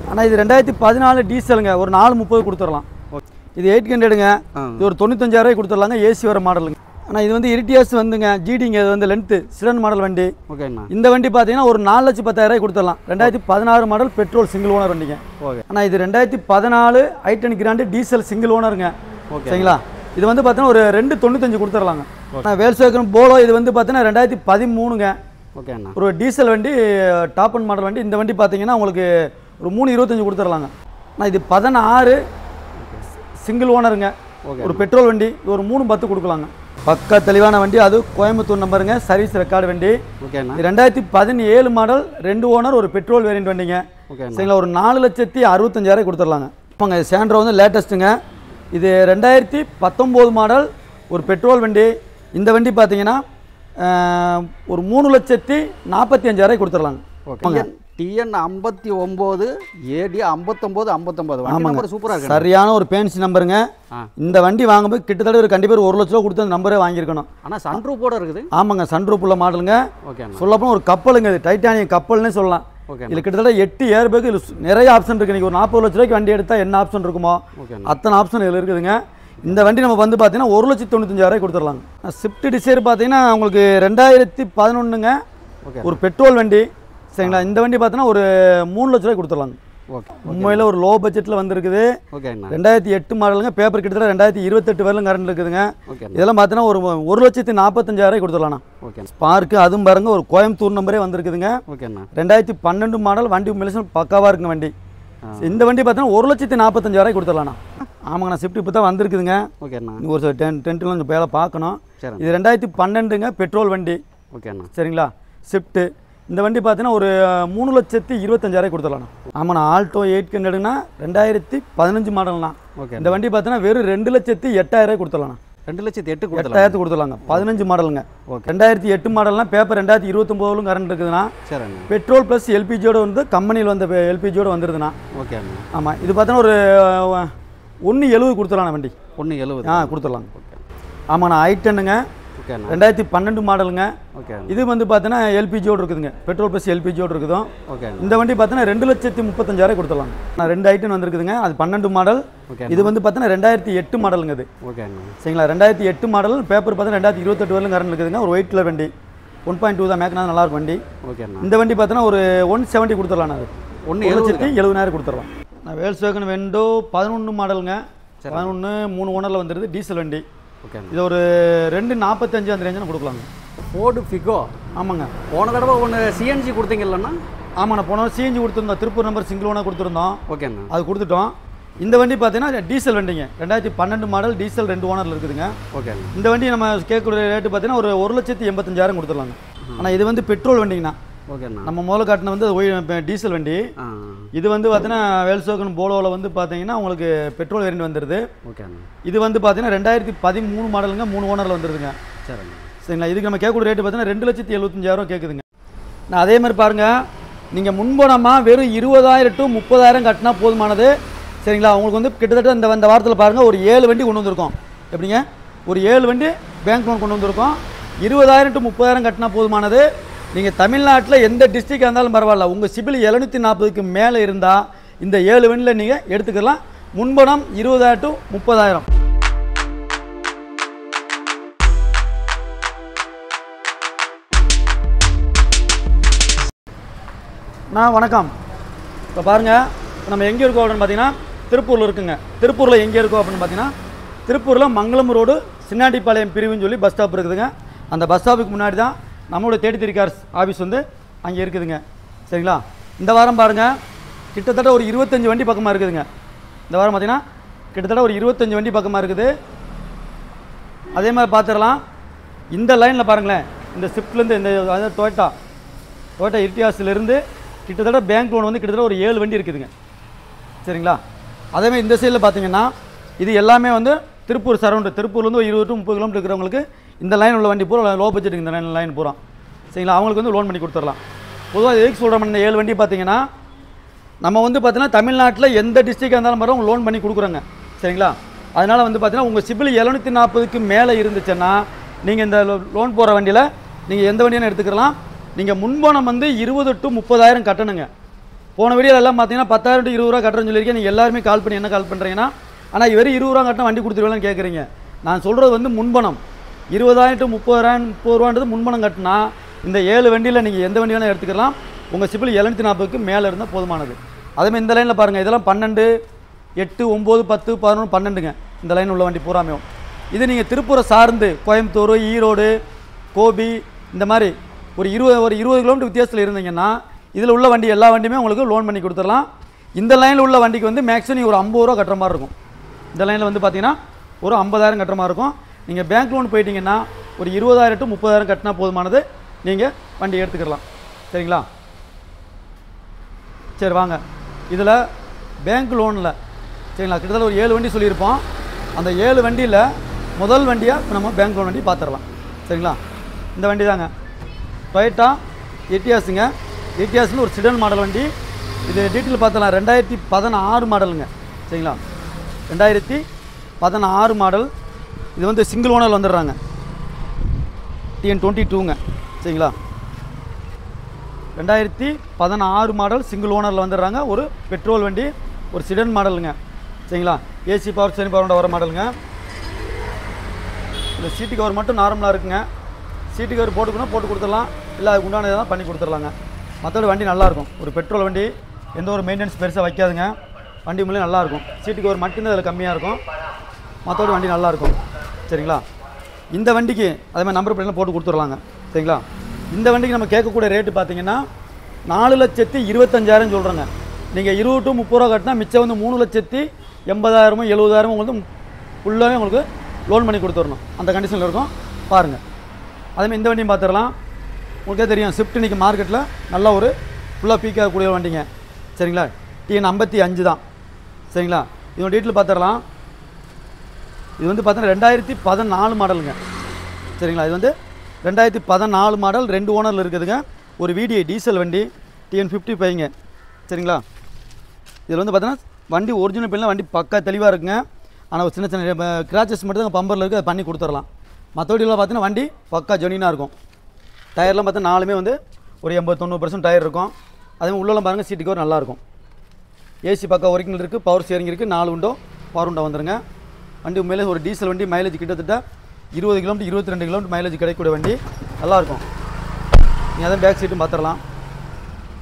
ஆனால் இது 2014 டீசலுங்க. ஒரு 430 கொடுத்துடலாம். இது 800ங்க. இது ஒரு 95,000 கொடுத்துடலாங்க. ஏசி வர மாடலுங்க. ஆனால் இது வந்து இரிட்டியாஸ் வந்துங்க ஜிடிங்க. இது வந்து லென்த்து சிடன் மாடல் வண்டி. ஓகேண்ணா. இந்த வண்டி பார்த்தீங்கன்னா ஒரு 4,10,000 கொடுத்துடலாம். 2016 மாடல் பெட்ரோல் சிங்கிள் ஓனர் வண்டிங்க. ஓகே. ஆனால் இது 2014 i10 கிராண்டு டீசல் சிங்கிள் ஓனருங்க. ஓகே சரிங்களா. இது வந்து பார்த்தீங்கன்னா ஒரு 295 கொடுத்துடலாங்க. ஆனால் வேல்ஸ்வேகன் போலோ இது வந்து பார்த்தீங்கன்னா 2013ங்க. ஓகேண்ணா. ஒரு டீசல் வண்டி டாப் அண்ட் மாடல் வண்டி. இந்த வண்டி பார்த்தீங்கன்னா உங்களுக்கு ஒரு 325 கொடுத்துடலாங்க. ஆனால் இது 16 சிங்கிள் ஓனருங்க. ஒரு பெட்ரோல் வண்டி. இது ஒரு 310 கொடுக்கலாங்க. பக்கா தெளிவான வண்டி. அது கோயம்புத்தூர் நம்பருங்க. சர்வீஸ் ரெக்கார்டு வண்டி. ஓகேண்ணா. 2017 மாடல் 2 ஓனர் ஒரு பெட்ரோல் வேரியன்ட் வண்டிங்க. சரிங்களா. ஒரு 4,65,000 கொடுத்துடலாங்க. இப்போங்க சாண்ட்ரோ வந்து லேட்டஸ்ட்டுங்க. இது 2019 மாடல் ஒரு பெட்ரோல் வண்டி. இந்த வண்டி பார்த்தீங்கன்னா ஒரு 3,45,000 கொடுத்துடலாங்க. ஓகே. TN 59 AD 59 ஆமாங்க. சூப்பராக இருக்கு. சரியான ஒரு பேன்சி நம்பருங்க. இந்த வண்டி வாங்கும்போது கிட்டத்தட்ட ஒரு கண்டிப்பாக ஒரு 1 லட்ச ரூபா கொடுத்து அந்த நம்பரே வாங்கியிருக்கணும். ஆனால் சன்ரூப்போட இருக்குது. ஆமாங்க. சன்ரூப் உள்ள மாடலுங்க. ஓகே. சொல்லப்போனால் ஒரு கப்பலுங்க. இது டைட்டானியம் கப்பல்னே சொல்லலாம். இதில் கிட்டத்தட்ட 8 ஏர் பேக். இதில் நிறைய ஆப்ஷன் இருக்குது. நீங்கள் ஒரு 40 லட்ச ரூபாய்க்கு வண்டி எடுத்தால் என்ன ஆப்ஷன் இருக்குமோ அத்தனை ஆப்ஷன் இதில் இருக்குதுங்க. இந்த வண்டி நம்ம வந்து பார்த்தீங்கன்னா 1,95,000 கொடுத்துடலாங்க. ஸ்விஃப்ட் டிசைர் பார்த்தீங்கன்னா உங்களுக்கு 2011ங்க. ஒரு பெட்ரோல் வண்டி. சரிங்களா. இந்த வண்டி பார்த்தீங்கன்னா ஒரு 3 லட்ச ரூபாய் கொடுத்துடலாங்க. ஓகே. உண்மையில் ஒரு லோ பட்ஜெட்டில் வந்துருக்குது. ஓகேண்ணா. 2008 மாடலுங்க. பேப்பர் கிட்டத்தட்ட 2028 வரலும் கரண்ட் இருக்குதுங்க. இதெல்லாம் பார்த்தீங்கன்னா ஒரு 1,45,000 கொடுத்துடலாண்ணா. ஓகே. ஸ்பார்க்கு அதுவும் பாருங்க ஒரு கோயம்புத்தூர் நம்பரே வந்துருக்குதுங்க. ஓகேண்ணா. 2012 மாடல் வண்டி மிஷன் பக்காவாக இருக்குங்க வண்டி. இந்த வண்டி பார்த்தீங்கன்னா 1,45,000 கொடுத்துடலாண்ணா. ஆமாங்கண்ணா. ஸ்விஃப்ட் இப்போ தான் வந்துருக்குதுங்க. ஓகேண்ணா. ஒரு டென்ட்டில் கொஞ்சம் வேலை பார்க்கணும். இது 2012ங்க பெட்ரோல் வண்டி. ஓகேண்ணா. சரிங்களா. ஸ்விஃப்ட்டு இந்த வண்டி பார்த்தீங்கன்னா ஒரு 3,25,000 கொடுத்துடலாண்ணா. ஆமாண்ணா. ஆல்டோ 800னா 2015 மாடல்ண்ணா. ஓகே. இந்த வண்டி பார்த்தீங்கன்னா வெறும் 2,08,000 கொடுத்துடலாண்ணா. 2,08,000 கொடுத்துடலாங்க. 15 மாடலுங்க. 2008 மாடல்னா பேப்பர் 2029 கரண்ட் இருக்குதுண்ணா. சரிண்ணா. பெட்ரோல் ப்ளஸ் எல்பிஜியோடு வந்து கம்பெனியில் வந்த எல்பிஜியோடு வந்துடுதுண்ணா. ஓகேண்ணா. ஆமாம். இது பார்த்தீங்கன்னா ஒரு 1,70 கொடுத்துடலாண்ணா வண்டி. 1,70 கொடுத்துடலாங்க. ஆமாண்ணா. i10ங்க. 2012 மாடலுங்க. இது வந்து பார்த்தீங்கன்னா எல்பிஜியோடு இருக்குதுங்க. பெட்ரோல் ப்ளஸ் எல்பிஜியோடு இருக்குதும். இந்த வண்டி பார்த்தீங்கன்னா 2,35,000 கொடுத்துடலாங்க. நான் 2 i10 வந்துருக்குதுங்க. அது 12 மாடல். இது வந்து பார்த்தீங்கன்னா 2008 மாடலுங்க. இது சரிங்களா. 2008 மாடல். பேப்பர் பார்த்தீங்கன்னா 2028 வரலும் கரண்ட் இருக்குதுங்க. ஒரு ஒயிட் கலர் வண்டி. 1.2 தான் மேக்னா நல்லா இருக்கும் வண்டி. இந்த வண்டி பார்த்தீங்கன்னா ஒரு 170 கொடுத்துடலாம். அது 1,70,000 கொடுத்துடலாம். நான் வேல்ஸ்வேகன் வெண்டோ 11 மாடலுங்க. 11 3 ஓனரில் வந்துடுது. டீசல் வண்டி. இது ஒரு 2,45 அந்த ரேஞ்சில் கொடுக்கலாங்க. Ford Figo. ஆமாங்க. போன தடவை ஒன்று சிஎன்ஜி கொடுத்தீங்கல்லண்ணா. ஆமாண்ணா. போன சிஎன்ஜி கொடுத்துருந்தோம். திருப்பூர் நம்பர் சிங்கிள் ஓனர் கொடுத்துருந்தோம். ஓகேண்ணா. அது கொடுத்துட்டோம். இந்த வண்டி பார்த்தீங்கன்னா டீசல் வண்டிங்க. 2012 மாடல் டீசல் 2 ஓனரில் இருக்குதுங்க. ஓகே. இந்த வண்டி நம்ம கேட்கக்கூடிய ரேட்டு பார்த்தீங்கன்னா ஒரு 1,85,000 கொடுத்துடலாங்க. ஆனால் இது வந்து பெட்ரோல் வண்டிங்கண்ணா. ஓகேண்ணா. நம்ம முதல்ல காட்டின வந்து டீசல் வண்டி. இது வந்து பார்த்தீங்கன்னா வேல்ஸ்வேகன் போலோவில் வந்து பார்த்தீங்கன்னா உங்களுக்கு பெட்ரோல் வேரியன்ட் வந்துடுது. ஓகேண்ணா. இது வந்து பார்த்தீங்கன்னா 2013 மாடலுங்க. 3 ஓனரில் வந்துடுதுங்க. சரிங்களா. இதுக்கு நம்ம கேட்கக்கூடிய ரேட்டு பார்த்தீங்கன்னா 2,75,000 கேட்குதுங்க. நான் அதே மாதிரி பாருங்கள். நீங்கள் முன்பணமாக வெறும் 20,000 to 30,000 கட்டினா போதுமானது. சரிங்களா. உங்களுக்கு வந்து கிட்டத்தட்ட இந்த வாரத்தில் பாருங்கள் ஒரு 7 வண்டி கொண்டு வந்திருக்கோம். எப்படிங்க ஒரு 7 வண்டி பேங்க் லோன் கொண்டு வந்திருக்கோம். 20,000 to 30,000 கட்டினா போதுமானது. நீங்கள் தமிழ்நாட்டில் எந்த டிஸ்ட்ரிக்டாக இருந்தாலும் பரவாயில்ல. உங்கள் சிபில் 740க்கு மேலே இருந்தால் இந்த 7 வண்டியில் நீங்கள் எடுத்துக்கலாம். முன்பணம் 20,000 to 30,000. வணக்கம். இப்போ பாருங்கள். நம்ம எங்கே இருக்கோம் அப்படின்னு பார்த்தீங்கன்னா திருப்பூரில் இருக்குங்க. திருப்பூரில் எங்கே இருக்கோம் அப்படின்னு பார்த்தீங்கன்னா திருப்பூரில் மங்களம் ரோடு சின்னாண்டிப்பாளையம் பிரிவுன்னு சொல்லி பஸ் ஸ்டாப் இருக்குதுங்க. அந்த பஸ் ஸ்டாப்புக்கு முன்னாடி தான் நம்மளோட 33 கார்ஸ் ஆஃபீஸ் வந்து அங்கே இருக்குதுங்க. சரிங்களா. இந்த வாரம் பாருங்கள் கிட்டத்தட்ட ஒரு 25 வண்டி பக்கமாக இருக்குதுங்க. இந்த வாரம் பார்த்தீங்கன்னா கிட்டத்தட்ட ஒரு 25 வண்டி பக்கமாக இருக்குது. அதே மாதிரி பார்த்துடலாம். இந்த லைனில் பாருங்களேன். இந்த ஸ்விஃப்ட்லேருந்து இந்த அதாவது டொயோட்டா இரிட்டியாஸ்லேருந்து கிட்டத்தட்ட பேங்க் லோன் வந்து கிட்டத்தட்ட ஒரு 7 வண்டி இருக்குதுங்க. சரிங்களா. அதேமாதிரி இந்த சைடில் பார்த்தீங்கன்னா இது எல்லாமே வந்து திருப்பூர் சரௌண்டு. திருப்பூர்லேருந்து ஒரு 20 to 30 கிலோமீட்டர் இருக்கிறவங்களுக்கு இந்த லைன் உள்ள வண்டி பூரா லோ பட்ஜெட்டுக்கு இந்த லைன் பூரா. சரிங்களா. அவங்களுக்கு வந்து லோன் பண்ணி கொடுத்துடலாம். பொதுவாக எதுக்கு சொல்கிறோம் இந்த 7 வண்டி பார்த்தீங்கன்னா நம்ம வந்து பார்த்தீங்கன்னா தமிழ்நாட்டில் எந்த டிஸ்ட்ரிக்டாக இருந்தாலும் வர லோன் பண்ணி கொடுக்குறோங்க. சரிங்களா. அதனால் வந்து பார்த்தீங்கன்னா உங்கள் சிபில் 740க்கு மேலே இருந்துச்சுன்னா நீங்கள் இந்த லோன் போகிற வண்டியில் நீங்கள் எந்த வண்டியும் எடுத்துக்கலாம். நீங்கள் முன்பணம் வந்து 20 to 30,000 கட்டணுங்க. போன வீடியோவில் எல்லாம் பார்த்தீங்கன்னா 10,000 to 20 ரூபா கட்டுறேன்னு சொல்லியிருக்கேன். நீங்கள் எல்லாருமே கால் பண்ணி என்ன கால் பண்ணுறீங்கன்னா, ஆனால் வெறும் 20 ரூபா கட்டினா வண்டி கொடுத்துருவேன்னு கேட்குறீங்க. நான் சொல்கிறது வந்து முன்பணம் 20,000 to 30,000 ரூபான்றது முன்பணம் கட்டினா இந்த 7 வண்டியில் நீங்கள் எந்த வண்டி வேணால் எடுத்துக்கலாம். உங்கள் சிபில் 740க்கு மேலே இருந்தால் போதுமானது. அதேமாதிரி இந்த லைனில் பாருங்கள், இதெல்லாம் 12, 8, 9, 10, 11, 12ங்க இந்த லைன் உள்ள வண்டி பூராமையும். இது நீங்கள் திருப்பூரை சார்ந்து கோயம்புத்தூர், ஈரோடு, கோபி இந்த மாதிரி ஒரு 20 கிலோமீட்டர் வித்தியாசத்தில் இருந்தீங்கன்னா இதில் உள்ள வண்டி எல்லா வண்டியுமே உங்களுக்கு லோன் பண்ணி கொடுத்துடலாம். இந்த லைனில் உள்ள வண்டிக்கு வந்து மேக்ஸிமம் நீங்கள் ஒரு 50 ரூபா கட்டுற மாதிரி இருக்கும். இந்த லைனில் வந்து பார்த்தீங்கன்னா ஒரு 50,000 கட்டுற மாதிரி இருக்கும். நீங்கள் பேங்க் லோன் போயிட்டீங்கன்னா ஒரு 20,000 to 30,000 கட்டினா போதுமானது, நீங்கள் வண்டி எடுத்துக்கலாம். சரிங்களா? சரி வாங்க, இதில் பேங்க் லோனில் சரிங்களா கிட்டத்தட்ட ஒரு 7 வண்டி சொல்லியிருப்போம். அந்த 7 வண்டியில் முதல் வண்டியாக நம்ம பேங்க் லோன் வண்டி பார்த்துடலாம். சரிங்களா? இந்த வண்டி தாங்க டொயோட்டா எட்டியாஸுங்க. எட்டியாஸ்னு ஒரு சிடன் மாடல் வண்டி. இது டீட்டெயில் பார்த்தலாம் 2016 மாடலுங்க. சரிங்களா? 2016 மாடல். இது வந்து சிங்கிள் ஓனர் வந்துடுறாங்க, TN22ங்க. சரிங்களா? 2016 மாடல் சிங்கிள் ஓனரில் வந்துடுறாங்க. ஒரு பெட்ரோல் வண்டி, ஒரு சிடன் மாடலுங்க. சரிங்களா? ஏசி பவர் ஸ்டீரிங் பவர் வர மாடலுங்க. இந்த சீட்டு கவர் மட்டும் நார்மலாக இருக்குங்க. சீட்டு கவர் போட்டுக்கணும், போட்டு கொடுத்துடலாம். இல்லை அதுக்கு உண்டான இதெல்லாம் பண்ணி கொடுத்துடலாங்க. மற்றபடி வண்டி நல்லாயிருக்கும். ஒரு பெட்ரோல் வண்டி, எந்த ஒரு மெயின்டெனன்ஸ் பெருசாக வைக்காதுங்க. வண்டி மூலியம் நல்லாயிருக்கும். சீட்டு கவர் மட்டும்தான் அதில் கம்மியாக இருக்கும், மற்றபடி வண்டி நல்லாயிருக்கும். சரிங்களா? இந்த வண்டிக்கு அதே மாதிரி நம்பர் பிளேட்லாம் போட்டு கொடுத்துடலாங்க. சரிங்களா? இந்த வண்டிக்கு நம்ம கேட்கக்கூடிய ரேட்டு பார்த்தீங்கன்னா 4,25,000 சொல்கிறோங்க. நீங்கள் 20 to 30 ரூபா கட்டினா மிச்சம் வந்து 3,80,000 70,000 உங்களுக்கு ஃபுல்லாகவே உங்களுக்கு லோன் பண்ணி கொடுத்துடணும். அந்த கண்டிஷனில் இருக்கும் பாருங்கள். அதேமாதிரி இந்த வண்டியும் பார்த்துடலாம். உங்களுக்கே தெரியும், ஸ்விஃப்ட் இன்றைக்கி மார்க்கெட்டில் நல்லா ஒரு ஃபுல்லாக பீக் ஆகக்கூடிய வண்டிங்க. சரிங்களா? TN55 தான். சரிங்களா? இதோட டீட்டெயில் பார்த்துடலாம். இது வந்து பார்த்தீங்கன்னா 2014 மாடலுங்க. சரிங்களா? இது வந்து 2014 மாடல், 2 ஓனரில் இருக்குதுங்க. ஒரு VDI டீசல் வண்டி, TN55ங்க. சரிங்களா? இதில் வந்து பார்த்தீங்கன்னா வண்டி ஒரிஜினல் பின்னால் வண்டி பக்கா தெளிவாக இருக்குங்க. ஆனால் ஒரு சின்ன சின்ன கிராச்சஸ் மட்டும் தான் பம்பரில் இருக்குது, அதை பண்ணி கொடுத்துடலாம். மற்றபடிலாம் பார்த்தீங்கன்னா வண்டி பக்கா ஜெனினாக இருக்கும். டயர்லாம் பார்த்தா நாலுமே வந்து ஒரு 80-90% டயர் இருக்கும். அதேமாதிரி உள்ளெல்லாம் பாருங்கள், சீட்டு கவர் நல்லாயிருக்கும். ஏசி பக்கா ஒரிஜினல் இருக்குது, பவர் ஸ்டியரிங் இருக்குது, 4 விண்டோ பவர் விண்டோ வந்துருங்க. வண்டி உண்மையிலே ஒரு டீசல் வண்டி, மைலேஜ் கிட்டத்தட்ட 20 கிலோமீட்டர் 22 கிலோமீட்டர் மைலேஜ் கிடைக்கக்கூடிய வண்டி, நல்லாயிருக்கும். நீங்கள் அதான் பேக் சீட்டும் பார்த்துடலாம்.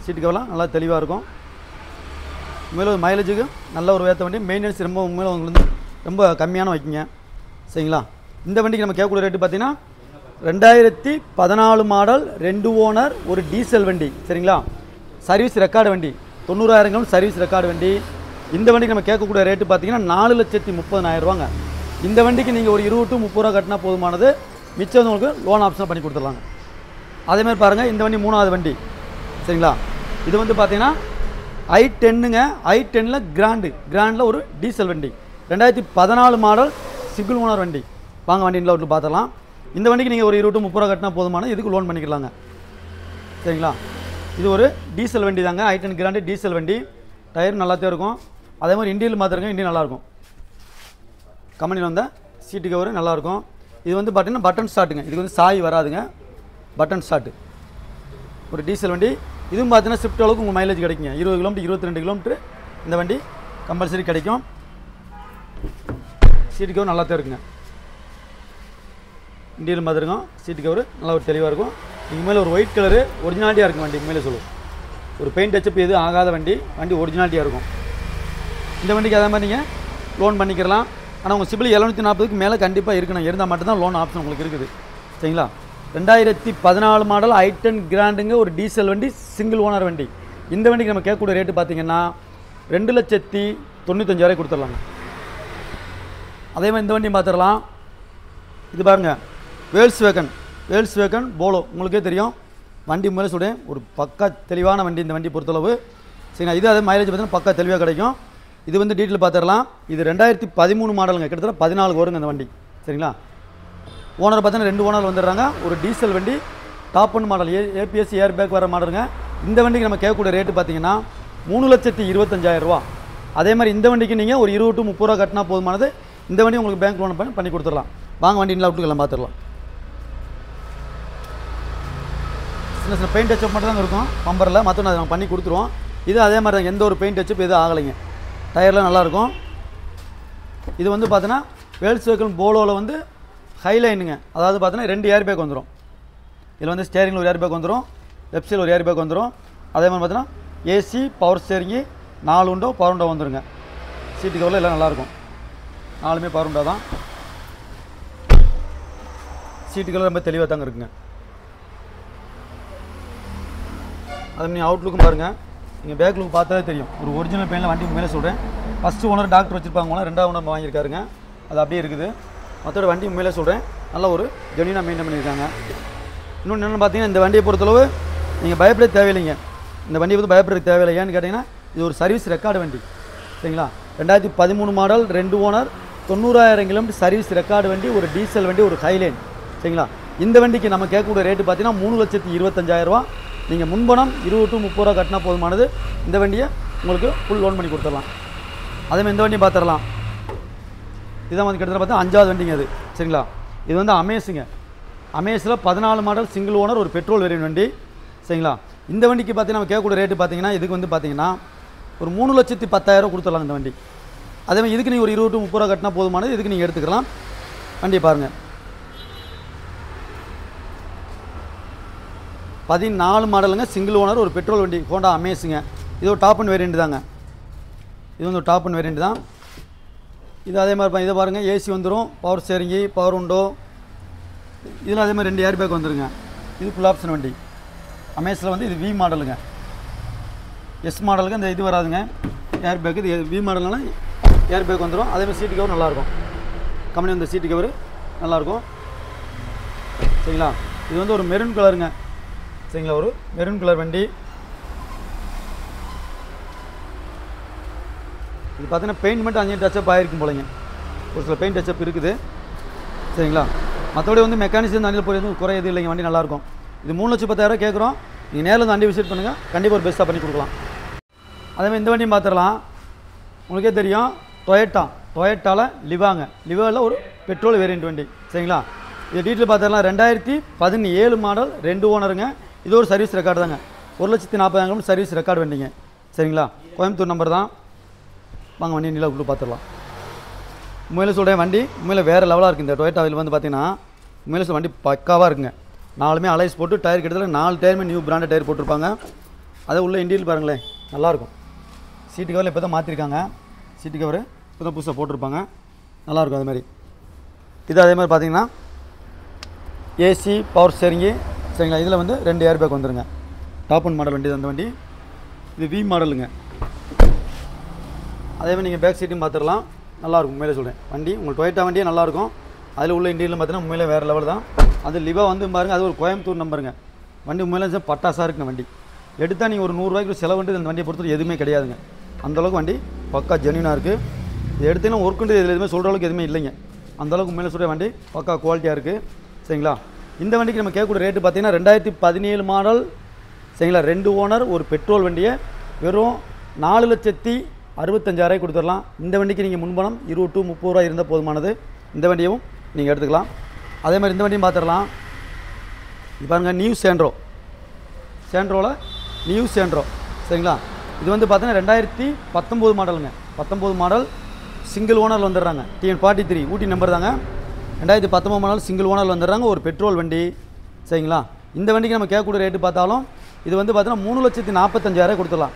சீட்டு கவர்லாம் நல்லா தெளிவாக இருக்கும். உண்மையில ஒரு மைலேஜுக்கு நல்ல ஒரு வேற்ற வண்டி. மெயின்டெனன்ஸ் ரொம்ப உண்மையில உங்களுக்கு வந்து ரொம்ப கம்மியான வைக்கிங்க. சரிங்களா? இந்த வண்டிக்கு நம்ம கேட்கக்கூடிய ரேட்டு பார்த்தீங்கன்னா 2014 மாடல், 2 ஓனர், ஒரு டீசல் வண்டி. சரிங்களா? சர்வீஸ் ரெக்கார்டு வண்டி, 90,000 கிலோமீட்டர் சர்வீஸ் ரெக்கார்டு வண்டி. இந்த வண்டிக்கு நம்ம கேட்கக்கூடிய ரேட்டு பார்த்தீங்கன்னா 4,30,000 ரூபாங்க. இந்த வண்டிக்கு நீங்கள் ஒரு 20 to 30 ரூபா கட்டினா போதுமானது, மிச்சம் வந்து உங்களுக்கு லோன் ஆப்ஷன் பண்ணி கொடுத்துடலாங்க. அதேமாதிரி பாருங்கள், இந்த வண்டி 3வது வண்டி. சரிங்களா? இது வந்து பார்த்தீங்கன்னா i10ங்க. i10ல் கிராண்டில் ஒரு டீசல் வண்டி, 2014 மாடல் சிங்கிள் ஓனர் வண்டி. வாங்க வண்டி அவுட்டில் பார்த்துடலாம். இந்த வண்டிக்கு நீங்கள் ஒரு 20 to 30 ரூபா கட்டினா போதுமானது, இதுக்கு லோன் பண்ணிக்கலாங்க. சரிங்களா? இது ஒரு டீசல் வண்டி தாங்க, i10 கிராண்டு டீசல் வண்டி. டயர் நல்லாத்தே இருக்கும். அதே மாதிரி இண்டியில் மாற்றிருங்க, இண்டியும் நல்லாயிருக்கும். கம்பெனியில் வந்த சீட்டு கவர் நல்லாயிருக்கும். இது வந்து பார்த்தீங்கன்னா பட்டன் ஸ்டார்ட்டுங்க. இதுக்கு வந்து சாய் வராதுங்க, பட்டன் ஸ்டார்ட்டு. ஒரு டீசல் வண்டி. இதுவும் பார்த்தீங்கன்னா ஸ்விஃப்ட் அளவுக்கு உங்கள் மைலேஜ் கிடைக்குங்க. 20 கிலோமீட்டர் 22 கிலோமீட்டர் இந்த வண்டி கம்பல்சரி கிடைக்கும். சீட்டு கவர் நல்லாத்தே இருக்குங்க. இண்டியில் மாற்றிருக்கோம், சீட்டு கவர் நல்லா ஒரு தெளிவாக இருக்கும். இதுக்கு மேலே ஒரு ஒயிட் கலரு ஒரிஜினாலிட்டியாக இருக்கும் வண்டி. மேலே சொல்லுவோம், ஒரு பெயிண்ட் டச்சப் எதுவும் ஆகாத வண்டி, வண்டி ஒரிஜினாலிட்டியாக இருக்கும். இந்த வண்டிக்கு அதே மாதிரி நீங்கள் லோன் பண்ணிக்கலாம். ஆனால் உங்கள் சிபில் 740க்கு மேலே கண்டிப்பாக இருக்கணும், இருந்தால் மட்டும்தான் லோன் ஆப்ஷன் உங்களுக்கு இருக்குது. சரிங்களா? 2014 மாடல் i10 கிராண்டுங்க, ஒரு டீசல் வண்டி, சிங்கிள் ஓனர் வண்டி. இந்த வண்டிக்கு நம்ம கேட்கக்கூடிய ரேட்டு பார்த்தீங்கன்னா 2,95,000 கொடுத்துடலாங்க. அதே மாதிரி இந்த வண்டியும் பார்த்துடலாம். இது பாருங்கள், வேல்ஸ் வேகன் போலோ. உங்களுக்கே தெரியும், வண்டி மேலே சொல்கிறேன், ஒரு பக்கா தெளிவான வண்டி இந்த வண்டி பொறுத்தளவு. சரிங்களா? இது அதே மைலேஜ் பார்த்தீங்கன்னா பக்கா தெளிவாக கிடைக்கும். இது வந்து டீட்டெயில் பார்த்துடலாம். இது 2013 மாடலுங்க, கிட்டத்தட்ட 14 வருங்க இந்த வண்டி. சரிங்களா? ஓனர் பார்த்தீங்கன்னா 2 ஓனர் வந்துடுறாங்க. ஒரு டீசல் வண்டி, top one model, APS air bag வர மாடலுங்க. இந்த வண்டிக்கு நம்ம கேட்கக்கூடிய ரேட்டு பார்த்தீங்கன்னா 3,25,000 ரூபா. அதே மாதிரி இந்த வண்டிக்கு நீங்கள் ஒரு 20 to 30 ரூபா கட்டினா போதுமானது, இந்த வண்டி உங்களுக்கு பேங்க் லோன் பண்ணி கொடுத்துடலாம். வாங்க வண்டி இல்லை அவுட்டுக்கெல்லாம் பார்த்துடலாம். சின்ன சின்ன பெயிண்ட் டச்சப் மட்டும் தான் இருக்கும் பம்பரில், மற்ற அதை நம்ம பண்ணி கொடுத்துருவோம். இது அதே மாதிரி தான், எந்த ஒரு பெயிண்ட் டச்சப் எதுவும் ஆகலைங்க. டயர்லாம் நல்லாயிருக்கும். இது வந்து பார்த்தீங்கன்னா வேல்ஸ் வெஹிக்கிள் போலோவில் வந்து ஹைலைனுங்க. அதாவது பார்த்தீங்கன்னா 2 ஏர் பேக் வந்துடும். இதில் வந்து ஸ்டேரிங்கில் ஒரு ஏர் பேக் வந்துடும், லெஃப்ட் சைடில் ஒரு ஏர் பேக் வந்துடும். அதே மாதிரி பார்த்தீங்கன்னா AC, power steering, 4 window, power window வந்துருங்க. சீட்டு கவரில் எல்லாம் நல்லாயிருக்கும். 4மே பவர் விண்டோ தான். சீட்டு கவர் ரொம்ப தெளிவாக தாங்க இருக்குங்க. அது நீங்கள் அவுட்லுக்கும் பாருங்கள், நீங்கள் பேக் லுக் பார்த்தாலே தெரியும். ஒரு ஒரிஜினல் பெயினில் வண்டி மேலே சொல்கிறேன். ஃபஸ்ட்டு ஓனர் டாக்டர் வச்சுருப்பாங்க, ஓனர் 2வது ஓனர் வாங்கியிருக்காருங்க. அது அப்படியே இருக்குது. மற்றோட வண்டி உண்மையிலே சொல்கிறேன், நல்ல ஒரு ஜென்யூனாக மெயின்டைன் பண்ணியிருக்காங்க. இன்னொன்று என்னென்னு பார்த்தீங்கன்னா, இந்த வண்டியை பொறுத்தளவு நீங்கள் பயப்பட தேவையில்லைங்க. இந்த வண்டியை வந்து பயப்படுறது தேவையில்லை. ஏன்னு கேட்டிங்கன்னா, இது ஒரு சர்வீஸ் ரெக்கார்டு வண்டி. சரிங்களா? 2013 model, 2 owner, 90,000 kilometre service record வண்டி, ஒரு டீசல் வண்டி, ஒரு ஹைலைன். சரிங்களா? இந்த வண்டிக்கு நம்ம கேட்கக்கூடிய ரேட்டு பார்த்தீங்கன்னா 3,25,000 நீங்கள் முன்பணம் 20 to 30 ரூபா கட்டினா போதுமானது. இந்த வண்டியை உங்களுக்கு ஃபுல் லோன் பண்ணி கொடுத்துடலாம். அதேமாதிரி இந்த வண்டியை பார்த்துடலாம். இதான் வந்து கிட்டத்தட்ட பார்த்தா 5வது வண்டிங்க அது. சரிங்களா? இது வந்து அமேஸுங்க. அமேஸில் 14 மாடல், சிங்கிள் ஓனர், ஒரு பெட்ரோல் வேரியன்ட் வண்டி. சரிங்களா? இந்த வண்டிக்கு பார்த்தீங்கன்னா நம்ம கேட்கக்கூடிய ரேட்டு பார்த்தீங்கன்னா, இதுக்கு வந்து பார்த்தீங்கன்னா ஒரு 3,10,000 கொடுத்துடலாம் இந்த வண்டி. அதேமாதிரி இதுக்கு நீங்கள் ஒரு 20 to 30 ரூபா கட்டினா போதுமானது. இதுக்கு நீங்கள் எடுத்துக்கலாம். வண்டியை பாருங்கள். 14 மாடலுங்க, சிங்கிள் ஓனர், ஒரு பெட்ரோல் வண்டி, ஹோண்டா அமேஸுங்க. இது ஒரு டாப் அண்ட் வேரியண்ட் தாங்க. இது வந்து ஒரு டாப் அண்ட் வேரியண்ட் தான். இது அதே மாதிரி இதை பாருங்கள், ஏசி வந்துடும், பவர் ஸ்டேரிங்கு, பவர் விண்டோ. இதில் அதே மாதிரி 2 ஏர் பேக் வந்துருங்க. இது ஃபுல் ஆப்ஷன் வண்டி. அமேஸில் வந்து இது வி மாடலுங்க. எஸ் மாடலுக்கு இந்த இது வராதுங்க ஏர் பேக்கு. இது வி மாடல்னால ஏர் பேக் வந்துடும். அதேமாதிரி சீட்டு கவர் நல்லாயிருக்கும். கம்பெனி வந்து சீட்டு கவர் நல்லாயிருக்கும். சரிங்களா? இது வந்து ஒரு மெரூன் கலருங்க. சரிங்களா? ஒரு மெரூன் கலர் வண்டி. இது பார்த்தீங்கன்னா பெயிண்ட் மட்டும் 5 டச்சப் ஆகிருக்கும் போலங்க. ஒரு சில பெயிண்ட் டச்சப் இருக்குது. சரிங்களா? மற்றபடி வந்து மெக்கானிக்ஸ் வண்டியில் போய் குறை எதுவும் இல்லைங்க. வண்டி நல்லாயிருக்கும். இது 3,10,000 கேட்குறோம். நீங்கள் நேரில் வந்து வண்டி விசிட் பண்ணுங்கள், கண்டிப்பாக ஒரு பெஸ்ட்டாக பண்ணி கொடுக்கலாம். அதேமாதிரி இந்த வண்டியும் பார்த்துடலாம். உங்களுக்கே தெரியும், டொயட்டாவில் லிவாங்க. லிவாவில் ஒரு பெட்ரோல் வேரியண்ட் வண்டி. சரிங்களா? இது டீட்டெயில் பார்த்துடலாம். 2017 மாடல், 2 ஓனருங்க. இது ஒரு சர்வீஸ் ரெக்கார்டு தாங்க. 1,40,000 சர்வீஸ் ரெக்கார்டு வண்டிங்க. சரிங்களா? கோயம்புத்தூர் நம்பர் தான். வாங்க வண்டி நிலா உள்ள பார்த்துடலாம். உண்மையில சொல்கிறேன், வண்டி உண்மையில வேறு லெவலாக இருக்குது. இந்த டொயோட்டாவில் வந்து பார்த்தீங்கன்னா உண்மையில சொல்ல வண்டி பக்காவாக இருக்குங்க. 4மே அலைஸ் போட்டு டயர் கிட்டத்தட்ட 4 டயருமே நியூ பிராண்டட் டயர் போட்டிருப்பாங்க. அதை உள்ள இன்டீரியல் பாருங்களேன், நல்லாயிருக்கும். சீட்டு கவரில் இப்போ தான் மாற்றிருக்காங்க. சீட்டு கவர் இப்போ தான் புதுசாக போட்டிருப்பாங்க. நல்லாயிருக்கும். அது மாதிரி இது அதே மாதிரி பார்த்தீங்கன்னா ஏசி, பவர் ஸ்டேரிங்கு. சரிங்களா? இதில் வந்து 2 ஏர் பேக் வந்துருங்க. டாப் அண்ட் மாடல் வண்டி அந்த வண்டி. இது வி மாடலுங்க. அதேமாதிரி நீங்கள் பேக் சீட்டும் பார்த்துடலாம். நல்லாயிருக்கும். உண்மையிலே சொல்கிறேன், வண்டி உங்களுக்கு டொயோட்டா வண்டியே நல்லாயிருக்கும். அதில் உள்ள இன்டீரியல் பார்த்தீங்கன்னா உண்மையிலே வேறு லெவல் தான். அது லிவா வந்து பாருங்கள், அது ஒரு கோயம்புத்தூர் நம்பருங்க. வண்டி உண்மையிலே பட்டாசாக இருக்குங்க. வண்டி எடுத்தால் நீங்கள் ஒரு 100 ரூபாய்க்கு செலவு வந்து இந்த வண்டியை பொறுத்தவரை எதுவுமே கிடையாதுங்க. அந்தளவுக்கு வண்டி பக்கா ஜென்யூனாக இருக்குது. இது எடுத்தீங்கன்னா ஒர்க்குன்றது இதில் எதுவுமே சொல்கிற அளவுக்கு எதுவுமே இல்லைங்க. அந்தளவுக்கு உண்மையிலே சொல்கிற வண்டி பக்கா குவாலிட்டியாக இருக்குது. சரிங்களா? இந்த வண்டிக்கு நம்ம கேட்கக்கூடிய ரேட்டு பார்த்தீங்கன்னா 2017 மாடல். சரிங்களா? 2 ஓனர், ஒரு பெட்ரோல் வண்டியை வெறும் 4,65,000 கொடுத்துடலாம். இந்த வண்டிக்கு நீங்கள் முன்பணம் 20 to 30 ரூபா இருந்தால் போதுமானது. இந்த வண்டியும் நீங்கள் எடுத்துக்கலாம். அதே மாதிரி இந்த வண்டியும் பார்த்துடலாம். இது பாருங்கள், நியூ சேண்ட்ரோவில் நியூ சேண்ட்ரோ. சரிங்களா? இது வந்து பார்த்தீங்கன்னா 2019 மாடலுங்க. 19 மாடல், சிங்கிள் ஓனரில் வந்துடுறாங்க. TN43 ஊட்டி நம்பர் தாங்க. 2019 மாடல், சிங்கிள் ஓனரில் வந்துடுறாங்க. ஒரு பெட்ரோல் வண்டி. சரிங்களா? இந்த வண்டிக்கு நம்ம கேட்கக்கூடிய ரேட்டு பார்த்தாலும் இது வந்து பார்த்தீங்கன்னா 3,45,000 கொடுத்துடலாம்.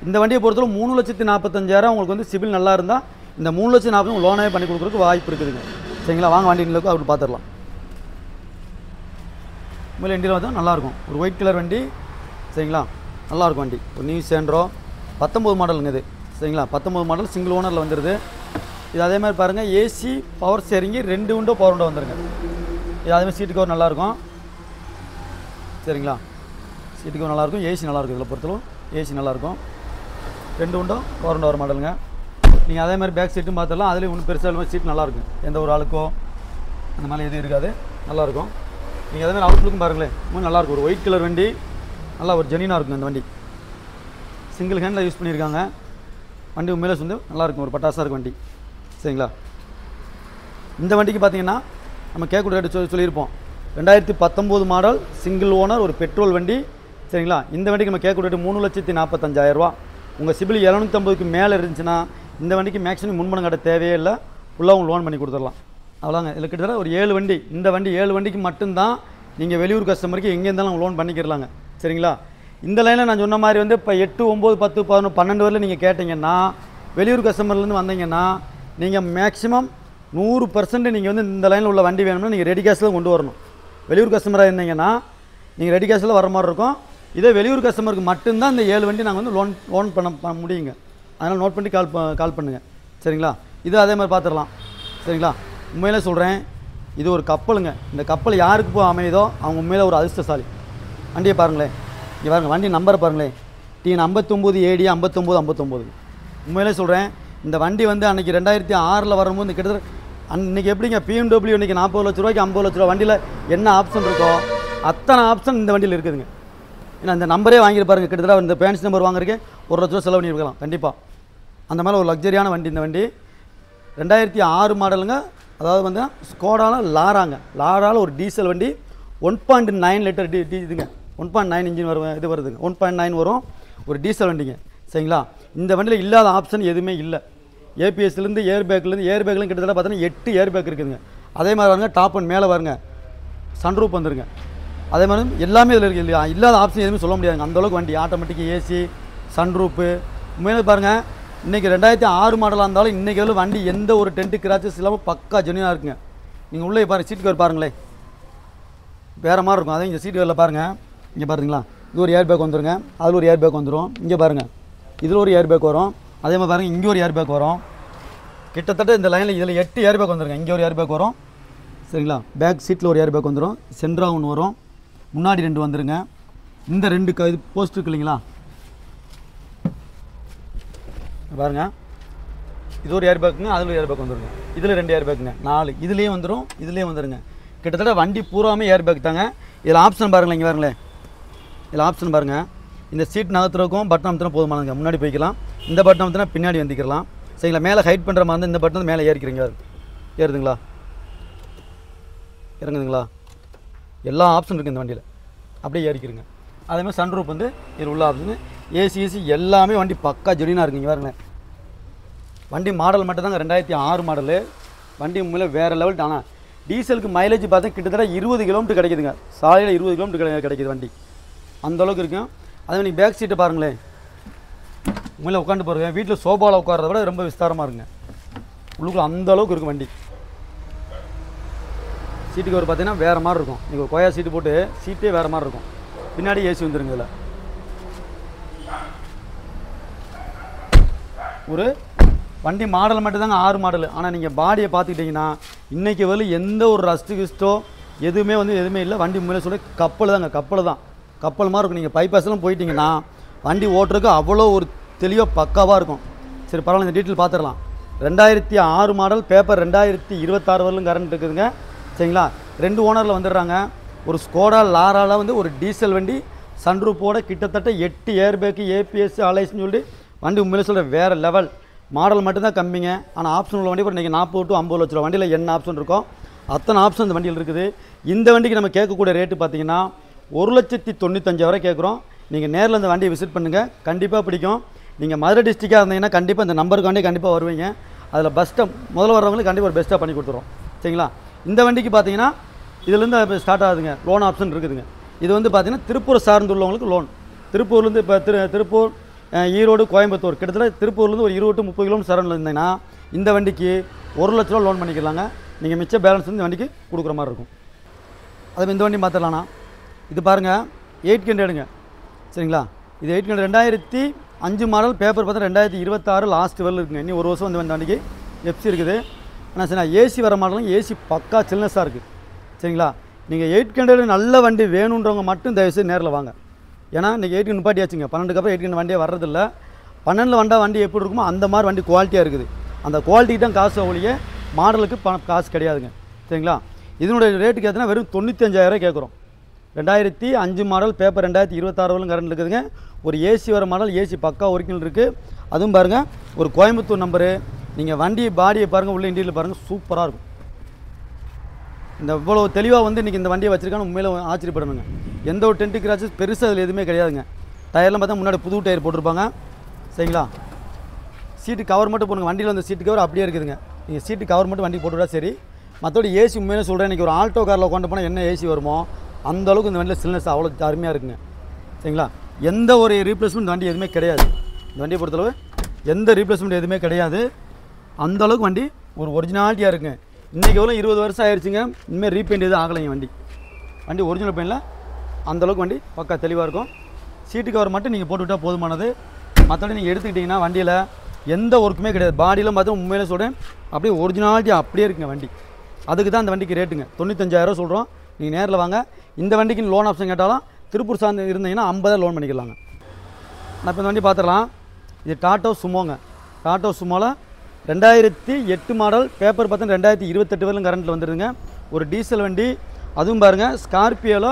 இந்த வண்டியை பொறுத்தவரை 3,45,000 உங்களுக்கு வந்து சிபில் நல்லா இருந்தால் இந்த 3,40,000 லோனாகவே பண்ணி கொடுக்குறதுக்கு வாய்ப்பு இருக்குதுங்க. சரிங்களா? வாங்க வண்டி நிலவுக்கு அப்படி பார்த்துடலாம். உண்மையில இண்டியில் பார்த்தா நல்லாயிருக்கும். ஒரு ஒயிட் கலர் வண்டி. சரிங்களா? நல்லாயிருக்கும் வண்டி. ஒரு நியூ சேண்ட்ரோ 19 மாடலுங்க இது. சரிங்களா? 19 மாடல், சிங்கிள் ஓனரில் வந்துடுது. இது அதே மாதிரி பாருங்கள், AC, power steering, 2 window, power window வந்துருங்க. இது அதேமாதிரி சீட்டு கவர் நல்லாயிருக்கும். சரிங்களா? சீட்டு கவர் நல்லாயிருக்கும். ஏசி நல்லாயிருக்கும். இதில் பொறுத்தளவு ஏசி நல்லாயிருக்கும். 2 விண்டோ, பவர் விண்டோ வர மாடலுங்க. நீங்கள் அதே மாதிரி பேக் சீட்டும் பார்த்துடலாம். அதுலேயும் ஒன்றும் பெருசாக சீட் நல்லாயிருக்கும். எந்த ஒரு ஆளுக்கோ அந்த மாதிரி எதுவும் இருக்காது. நல்லாயிருக்கும். நீங்கள் அதேமாதிரி அவுட்லுக்கும் பாருங்களேன், இன்னும் நல்லாயிருக்கும். ஒரு ஒயிட் கலர் வண்டி, நல்லா ஒரு ஜெனினாக இருக்கும். இந்த வண்டி சிங்கிள் ஹேண்டில் யூஸ் பண்ணியிருக்காங்க. வண்டி உண்மையிலே வந்து நல்லாயிருக்கும். ஒரு பட்டாசாக இருக்கும் வண்டி. சரிங்களா? இந்த வண்டிக்கு பார்த்தீங்கன்னா நம்ம கேட்கக்கூடிய ரேட்டு சொல்லியிருப்போம். 2019 மாடல், சிங்கிள் ஓனர், ஒரு பெட்ரோல் வண்டி. சரிங்களா? இந்த வண்டிக்கு நம்ம கேட்கக்கூடிய ரேட்டு 3,45,000. உங்கள் சிபில் 750க்கு மேலே இருந்துச்சுன்னா இந்த வண்டிக்கு மேக்ஸிமம் முன்பணம் கட்ட தேவையே இல்லை, ஃபுல்லாக உங்களுக்கு லோன் பண்ணி கொடுத்துடலாம். அவ்வளோங்க. இதில் கிட்டத்தட்ட ஒரு 7 வண்டி, இந்த வண்டி 7 வண்டிக்கு மட்டும்தான் நீங்கள் வெளியூர் கஸ்டமருக்கு எங்கே இருந்தாலும் லோன் பண்ணிக்கிறலாங்க. சரிங்களா? இந்த லைனில் நான் சொன்ன மாதிரி வந்து இப்போ 8, 9, 10, 11, 12 வரையில் நீங்கள் கேட்டிங்கன்னா, வெளியூர் கஸ்டமர்லேருந்து வந்தீங்கன்னா நீங்கள் மேக்ஸிமம் 100% நீங்கள் வந்து இந்த லைனில் உள்ள வண்டி வேணும்னா நீங்கள் ரெடி கேஷில் கொண்டு வரணும். வெளியூர் கஸ்டமராக இருந்தீங்கன்னா நீங்கள் ரெடி கேஷில் வர மாதிரி இருக்கும். இதே வெளியூர் கஸ்டமருக்கு மட்டும்தான் இந்த 7 வண்டி நாங்கள் வந்து லோன் பண்ண முடியுங்க. அதனால் நோட் பண்ணி கால் பண்ணுங்கள். சரிங்களா? இது அதே மாதிரி பார்த்துடலாம். சரிங்களா? உண்மையிலே சொல்கிறேன், இது ஒரு கப்பலுங்க. இந்த கப்பல் யாருக்கு போய் அமையுதோ அவங்க உண்மையிலே ஒரு அதிர்ஷ்டசாலி. வண்டியை பாருங்களேன், இங்கே பாருங்கள், வண்டி நம்பரை பாருங்களேன், TN 59 AD 5959. உண்மையிலே சொல்கிறேன், இந்த வண்டி வந்து அன்றைக்கி 2006 வரும்போது கிட்டத்தட்ட இன்றைக்கி எப்படிங்க BMW இன்றைக்கி 40 லட்ச ரூபாய்க்கு 50 லட்ச ரூபா வண்டியில் என்ன ஆப்ஷன் இருக்கோ அத்தனை ஆப்ஷன் இந்த வண்டியில் இருக்குதுங்க. ஏன்னா இந்த நம்பரே வாங்கியிருப்பாருங்க. கிட்டத்தட்ட இந்த பேன்ஸ் நம்பர் வாங்குறதுக்கே 1 லட்ச ரூபா செலவு பண்ணியிருக்கலாம் கண்டிப்பாக. அந்த மாதிரி ஒரு லக்ஸரியான வண்டி இந்த வண்டி. 2006 மாடலுங்க. அதாவது வந்து ஸ்கோடாவில் லாராவில் ஒரு டீசல் வண்டி 1.9 லிட்டர் இதுங்க, 1.9 இன்ஜின் இது வருதுங்க, 1.9 வரும், ஒரு டீசல் வண்டிங்க. சரிங்களா? இந்த வண்டியில் இல்லாத ஆப்ஷன் எதுவுமே இல்லை. ஏபிஎஸ்லேருந்து ஏர்பேக்லேருந்து கிட்டத்தட்ட பார்த்தீங்கன்னா 8 ஏர்பேக் இருக்குதுங்க. அதே மாதிரி பாருங்க, டாப் அண்ட் மேலே பாருங்க சன்ரூப் வந்துருங்க. அதே மாதிரி எல்லாமே இதில் இருக்குது இல்லையா? இல்லாத ஆப்ஷன் எதுவுமே சொல்ல முடியாதுங்க. அந்தளவுக்கு வண்டி ஆட்டோமேட்டிக் ஏசி சன்ரூப்பு. உண்மையிலே பாருங்கள், இன்றைக்கி 2006 மாடலாக இருந்தாலும் இன்றைக்கி வந்து வண்டி எந்த ஒரு டென்ட்டு கிராச்சஸ் இல்லாமல் பக்கா ஜென்யூனாக இருக்குங்க. நீங்கள் உள்ளே பாருங்கள், சீட் கவர் பாருங்களேன், வேறு மாதிரி இருக்கும். அதே இங்கே சீட் கவரில் பாருங்கள், இங்கே பாருங்களா, இது ஒரு ஏர் பேக் வந்துருங்க, அதில் ஒரு ஏர் பேக் வந்துடும். இங்கே பாருங்கள், இதில் ஒரு ஏர் பேக் வரும். அதே மாதிரி பாருங்கள், இங்கே ஒரு ஏர் பேக் வரும். கிட்டத்தட்ட இந்த லைனில் இதில் 8 ஏர் பேக் வந்துருங்க. இங்கே ஒரு ஏர் பேக் வரும். சரிங்களா? பேக் சீட்டில் ஒரு ஏர் பேக் வந்துடும். சென்ட்ரா ஒன்று வரும், முன்னாடி 2 வந்துருங்க. இந்த 2 இது போஸ்ட் இருக்கு இல்லைங்களா, பாருங்கள், இது ஒரு ஏர் பேக்குங்க, அதில் ஒரு ஏர் பேக் வந்துருங்க. இதில் 2 ஏர் பேக்குங்க, 4 இதுலேயே வந்துடும், இதுலேயே வந்துடுங்க. கிட்டத்தட்ட வண்டி பூராமே ஏர் பேக் தாங்க. இதில் ஆப்ஷன் பாருங்களேன், இங்கே பாருங்களேன், இதில் ஆப்ஷன் பாருங்கள். இந்த சீட் நகர்த்துறக்கும் பட்டன் அமுத்தினா போதுமானங்க, முன்னாடி போய்க்கலாம். இந்த பட்டன் அமுத்தினா பின்னாடி வந்துக்கலாம். சரிங்களா? மேலே ஹைட் பண்ணுற மாதிரி இருந்தால் இந்த பட்டன் மேலே ஏறிக்கிறீங்க, ஏறுதுங்களா, இறங்குதுங்களா, எல்லா ஆப்ஷன் இருக்குது இந்த வண்டியில், அப்படியே ஏறிக்கிறீங்க. அதேமாதிரி சன்ரூப் வந்து இதில் உள்ள ஆப்ஷனு, ஏசி எல்லாமே வண்டி பக்கா ஜெடினாக இருக்குங்க. பாருங்களேன், வண்டி மாடல் மட்டும் தாங்க 2006 மாடலு. வண்டி உண்மையில் வேறு லெவல். ஆனால் டீசலுக்கு மைலேஜ் பார்த்தா கிட்டத்தட்ட 20 கிலோமீட்டர் கிடைக்குதுங்க. சாலையில் 20 கிலோமீட்டர் கிடைக்குது வண்டி, அந்தளவுக்கு இருக்கும். அதே நீங்கள் பேக் சீட்டை பாருங்களேன், உண்மையில் உட்காந்து பாருங்க, வீட்டில் சோபாவில் உட்காரத விட ரொம்ப விஸ்தாரமாக இருக்குங்க. உள்ளுக்குள்ள அந்தளவுக்கு இருக்கும் வண்டி. சீட்டுக்கு ஒரு பார்த்தீங்கன்னா வேறு மாதிரி இருக்கும். நீங்கள் ஒரு கொயா சீட்டு போட்டு சீட்டே வேறு மாதிரி இருக்கும். பின்னாடி ஏசி வந்துருங்க. இதில் ஒரு வண்டி மாடல் மட்டும்தாங்க 6 மாடல். ஆனால் நீங்கள் பாடியை பார்த்துக்கிட்டிங்கன்னா இன்றைக்கி வந்து எந்த ஒரு ரஸ்ட்டு எதுவுமே இல்லை. வண்டி முன்னே சொல்ல கப்பல் தாங்க, கப்பல் மாதிரி இருக்கும். நீங்கள் பைபாஸ்லாம் போயிட்டீங்கன்னா வண்டி ஓட்டுறதுக்கு அவ்வளோ ஒரு தெளிவாக பக்காவாக இருக்கும். சரி, பரவாயில்ல, இந்த டீட்டெயில் பார்த்துடலாம். 2006 மாடல், பேப்பர் 2026 வரலும் கரண்ட் இருக்குதுங்க. சரிங்களா? 2 ஓனரில் வந்துடுறாங்க. ஒரு ஸ்கோடா லாராவில் வந்து ஒரு டீசல் வண்டி, சன்ரூப்போட கிட்டத்தட்ட 8 ஏர் பேக்கு, ஏபிஎஸ் அலைஸ்ன்னு சொல்லிட்டு வண்டி உண்மையிலே சொல்கிற வேறு லெவல். மாடல் மட்டும்தான் கம்மிங்க. ஆனால் ஆப்ஷன் உள்ள வண்டி இப்போ இன்றைக்கி 40 to 50 லட்ச ரூபா வண்டியில் என்ன ஆப்ஷன் இருக்கோ அத்தனை ஆப்ஷன் இந்த வண்டியில் இருக்குது. இந்த வண்டிக்கு நம்ம கேட்கக்கூடிய ரேட்டு பார்த்தீங்கன்னா 1,95,000 வரை கேட்குறோம். நீங்கள் நேரில் இந்த வண்டியை விசிட் பண்ணுங்கள், கண்டிப்பாக பிடிக்கும். நீங்கள் மதுரை டிஸ்ட்ரிக்டாக இருந்தீங்கன்னா கண்டிப்பாக இந்த நம்பருக்கு கண்டிப்பாக வருவீங்க. அதில் பெஸ்ட்டாக முதல்ல வர்றவங்களுக்கு கண்டிப்பாக ஒரு பெஸ்ட்டாக பண்ணி கொடுத்துருவோம். சரிங்களா? இந்த வண்டிக்கு பார்த்தீங்கன்னா இதுலேருந்து ஸ்டார்ட் ஆகுதுங்க, லோன் ஆப்ஷன் இருக்குதுங்க. இது வந்து பார்த்தீங்கன்னா திருப்பூர் சார்ந்துள்ளவங்களுக்கு லோன். திருப்பூர்லேருந்து இப்போ திருப்பூர், ஈரோடு, கோயம்புத்தூர், கிட்டத்தட்ட திருப்பூர்லேருந்து ஒரு 20 to 30 கிலோமீட்டர் சரௌண்டில் இருந்தீங்கன்னா இந்த வண்டிக்கு 1 லட்ச ரூபா லோன் பண்ணிக்கலாங்க. நீங்கள் மிச்ச பேலன்ஸ் வந்து இந்த வண்டிக்கு கொடுக்குற மாதிரி இருக்கும். அதே இந்த வண்டி பார்த்துடலாண்ணா. இது பாருங்கள், 800ங்க. சரிங்களா? இது 800 2005 மாடல், பேப்பர் பார்த்தா 2026 லாஸ்ட் வரல இருக்குங்க. இன்னும் 1 வருஷம் வந்து வண்டிக்கு எஃப்சி இருக்குது. ஆனால் சரி, ஏசி வர மாடலும் ஏசி பக்கா சில்னஸாக இருக்குது. சரிங்களா? நீங்கள் 800 நல்ல வண்டி வேணுன்றவங்க மட்டும் தயவுசெய்து நேரில் வாங்க. ஏன்னா இன்றைக்கி 800 நிப்பாட்டியாச்சுங்க. 12க்கு அப்புறம் 800 வண்டியே வர்றதில்ல. 12 வந்தால் வண்டி எப்படி இருக்குமோ அந்த மாதிரி வண்டி குவாலிட்டியாக இருக்குது. அந்த குவாலிட்டிக்கு தான் காசு ஒழிய மாடலுக்கு காசு கிடையாதுங்க. சரிங்களா? இதனுடைய ரேட்டுக்கு ஏற்றுனா வெறும் 95,000 கேட்குறோம். 2005 மாடல், பேப்பர் 2026 வரலும் கரண்ட் இருக்குதுங்க. ஒரு ஏசி வர மாடல், ஏசி பக்கா ஒரிஜினல் இருக்குது. அதுவும் பாருங்கள், ஒரு கோயம்புத்தூர் நம்பரு. நீங்கள் வண்டி பாடியை பாருங்கள், உள்ள இன்டீரியல் பாருங்கள், சூப்பராக இருக்கும். இந்த இவ்வளோ தெளிவாக வந்து இன்றைக்கி இந்த வண்டியை வச்சுருக்கான்னு உண்மையில ஆச்சரியப்படணுங்க. எந்த ஒரு டென்ட் கிராச்சஸ் பெருசாக அதில் எதுவுமே கிடையாதுங்க. டயர்லாம் பார்த்தா முன்னாடி புது டயர் போட்டிருப்பாங்க. சரிங்களா. சீட்டு கவர் மட்டும் போடுங்க, வண்டியில் வந்து சீட்டு கவர் அப்படியே இருக்குதுங்க. நீங்கள் சீட்டு கவர் மட்டும் வண்டி போட்டுவிட்டா சரி. மற்றபடி ஏசி உண்மையிலே சொல்கிறேன், இன்றைக்கி ஒரு ஆல்டோ காரில் உட்காந்து போனால் என்ன ஏசி வருமோ அந்த அளவுக்கு இந்த வண்டியில் சில்னஸ் அவ்வளோ அருமையாக இருக்குங்க. சரிங்களா. எந்த ஒரு ரீப்ளேஸ்மெண்ட் வண்டி எதுவுமே கிடையாது. இந்த வண்டியை பொறுத்தளவு எந்த ரீப்ளேஸ்மெண்ட் எதுவுமே கிடையாது. அந்தளவுக்கு வண்டி ஒரு ஒரிஜினாலிட்டியாக இருக்குங்க. இன்றைக்கி எவ்வளோ 20 வருஷம் ஆயிடுச்சுங்க, இனிமேல் ரீபெயிண்ட் எதுவும் ஆகலைங்க. வண்டி ஒரிஜினல் பெயிண்டில் அந்தளவுக்கு வண்டி பக்கா தெளிவாக இருக்கும். சீட்டு கவர் மட்டும் நீங்கள் போட்டுவிட்டால் போதுமானது. மற்றபடி நீங்கள் எடுத்துக்கிட்டிங்கன்னா வண்டியில் எந்த ஒர்க்குமே கிடையாது. பாடியில் பார்த்தா உண்மையிலே சொல்கிறேன் அப்படியே ஒரிஜினாலிட்டி அப்படியே இருக்குங்க வண்டி. அதுக்கு தான் அந்த வண்டிக்கு ரேட்டுங்க 95,000 சொல்கிறோம். நீங்கள் நேரில் வாங்க. இந்த வண்டிக்கு லோன் ஆப்ஷன் கேட்டாலும் திருப்பூர் சார்ந்து இருந்தீங்கன்னா 50,000 லோன் பண்ணிக்கலாங்க. நான் இப்போ இந்த வண்டி பார்த்துடலாம். இது டாட்டோ சுமோங்க. டாட்டோ சுமோவில் 2008 மாடல், பேப்பர் பார்த்தா 2028 வரையிலும் கரண்ட்டில் வந்துடுதுங்க. ஒரு டீசல் வண்டி. அதுவும் பாருங்கள் ஸ்கார்பியோவில்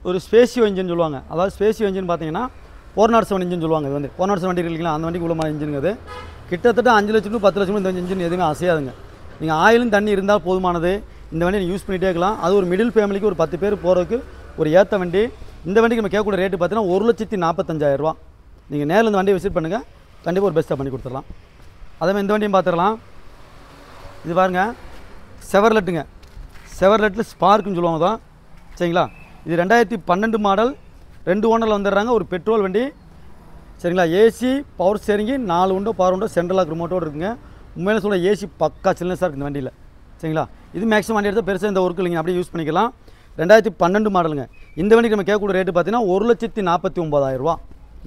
ஒரு ஸ்பேசியோ இன்ஜின் சொல்லுவாங்க. அதாவது ஸ்பேசியோ இன்ஜின் பார்த்தீங்கன்னா 407 இன்ஜின் சொல்லுவாங்க. இது வந்து 407 வண்டி இல்லைங்களா, அந்த வண்டிக்கு உள்ள இன்ஜினுங்கிறது கிட்டத்தட்ட 5 லட்சம் to 10 லட்சம் இந்த இன்ஜின் எதுவுமே அசையாதுங்க. நீங்கள் ஆயிலும் தண்ணி இருந்தால் போதுமானது. இந்த வண்டி நீங்கள் யூஸ் பண்ணிகிட்டே இருக்கலாம். அது ஒரு மிடில் ஃபேமிலிக்கு ஒரு 10 பேர் போகிறதுக்கு ஒரு ஏற்ற வண்டி. இந்த வண்டிக்கு நம்ம கேட்கக்கூடிய ரேட்டு பார்த்தீங்கன்னா 1,45,000 நீங்கள் நேரில் இந்த வண்டியை விசிட் பண்ணுங்கள், கண்டிப்பாக ஒரு பெஸ்ட்டாக பண்ணி கொடுத்துடலாம். அதேமாதிரி இந்த வண்டியும் பார்த்துடலாம். இது பாருங்கள் செவர்லெட்டுங்க. செவர்லெட்டில் ஸ்பார்க்குன்னு சொல்லுவாங்க தான். சரிங்களா. இது 2012 மாடல், 2 ஓனரில் வந்துடுறாங்க. ஒரு பெட்ரோல் வண்டி. சரிங்களா. ஏசி, பவர் ஸ்டேரிங்கு, 4 உண்டோ பவர் உண்டோ, சென்ட்ரல் லாக் ரிமோட்டோடு இருக்குங்க. உண்மையில சொல்ல ஏசி பக்கா சில்னஸாக இருக்குது இந்த வண்டியில். சரிங்களா. இது மேக்ஸிமம் வண்டி எடுத்தால் பெருசாக இந்த ஒர்க்கு இல்லைங்க, அப்படியே யூஸ் பண்ணிக்கலாம். 2012 மாடலுங்க. இந்த வண்டிக்கு நம்ம கேட்கக்கூடிய ரேட்டு பார்த்தீங்கன்னா 1,49,000.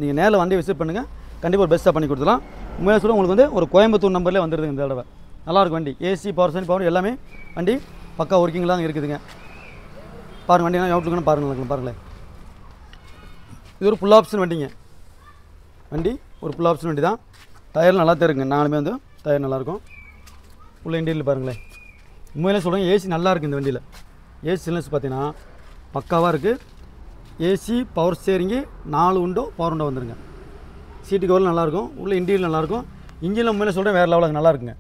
நீங்கள் நேரில் வண்டியை விசிட் பண்ணுங்கள், கண்டிப்பாக ஒரு பெஸ்ட்டாக பண்ணி கொடுத்துலாம். உண்மையில சொல்ல உங்களுக்கு வந்து ஒரு கோயம்புத்தூர் நம்பர்லேயே வந்துடுதுங்க இந்த தடவை. நல்லாயிருக்கும் வண்டி. ஏசி, பவர் ஸ்டேரிங், பவர் எல்லாமே வண்டி பக்கா ஒர்க்கிங்லாம் இருக்குதுங்க. பாருங்கள் வண்டிலாம் அவுட்லுக்குன்னு பாருங்களேன். இது ஒரு ஃபுல் ஆப்ஷன் வண்டிங்க. வண்டி ஒரு ஃபுல் ஆப்ஷன் வண்டி தான். டயர் நல்லா இருக்குங்க. நாலுமே வந்து டயர் நல்லாயிருக்கும். உள்ள இன்டீரியல் பாருங்களேன். உண்மையிலே சொல்கிறேன் ஏசி நல்லா இருக்குது இந்த வண்டியில். ஏசி சில்னஸ் பார்த்தீங்கன்னா பக்காவாக இருக்குது. ஏசி, பவர் ஸ்டேரிங்கு, 4 உண்டோ பவர் உண்டோ வந்துருங்க. சீட்டு கவரில் நல்லாயிருக்கும். உள்ள இன்டீரியல் நல்லாயிருக்கும். இன்ஜினில் உண்மையிலே சொல்கிறேன் வேறு லெவலுக்கு நல்லா இருக்குங்க.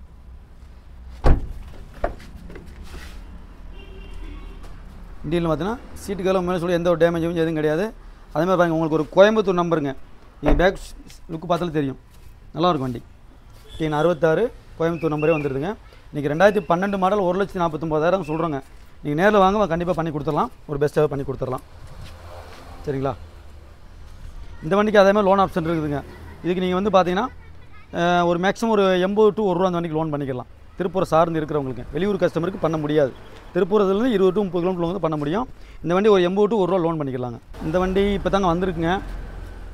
இன்டீரியல் பார்த்தீங்கன்னா சீட்டு கவரில் உண்மையிலே சொல்லி எந்த ஒரு டேமேஜும் எதுவும் கிடையாது. அதேமாதிரி பாருங்கள் உங்களுக்கு ஒரு கோயம்புத்தூர் நம்பருங்க. நீங்கள் பேக் லுக்கு பார்த்தாலும் தெரியும். நல்லாயிருக்கும் வண்டி. டிஎன் 66 கோயம்புத்தூர் நம்பரே வந்துடுதுங்க. இன்றைக்கி 2012 மாடல் 1,49,000 சொல்கிறோங்க. நீங்கள் நேரில் வாங்க, கண்டிப்பாக பண்ணி கொடுத்துடலாம். ஒரு பெஸ்ட்டாக பண்ணி கொடுத்துடலாம். சரிங்களா. இந்த வண்டிக்கு அதேமாதிரி லோன் ஆப்ஷன் இருக்குதுங்க. இதுக்கு நீங்கள் வந்து பார்த்தீங்கன்னா ஒரு மேக்ஸிமம் ஒரு 80 to 1 ரூபா அந்த வண்டிக்கு லோன் பண்ணிக்கலாம். திருப்பூரை சார்ந்து இருக்கிறவங்களுக்கு. வெளியூர் கஸ்டமருக்கு பண்ண முடியாது. திருப்பூரத்துலேருந்து 20 to 30 கிலோமீட்டர் வந்து பண்ண முடியும். இந்த வண்டி ஒரு 80 to 1 ரூபா லோன் பண்ணிக்கலாங்க. இந்த வண்டி இப்போ தாங்க வந்திருக்குங்க.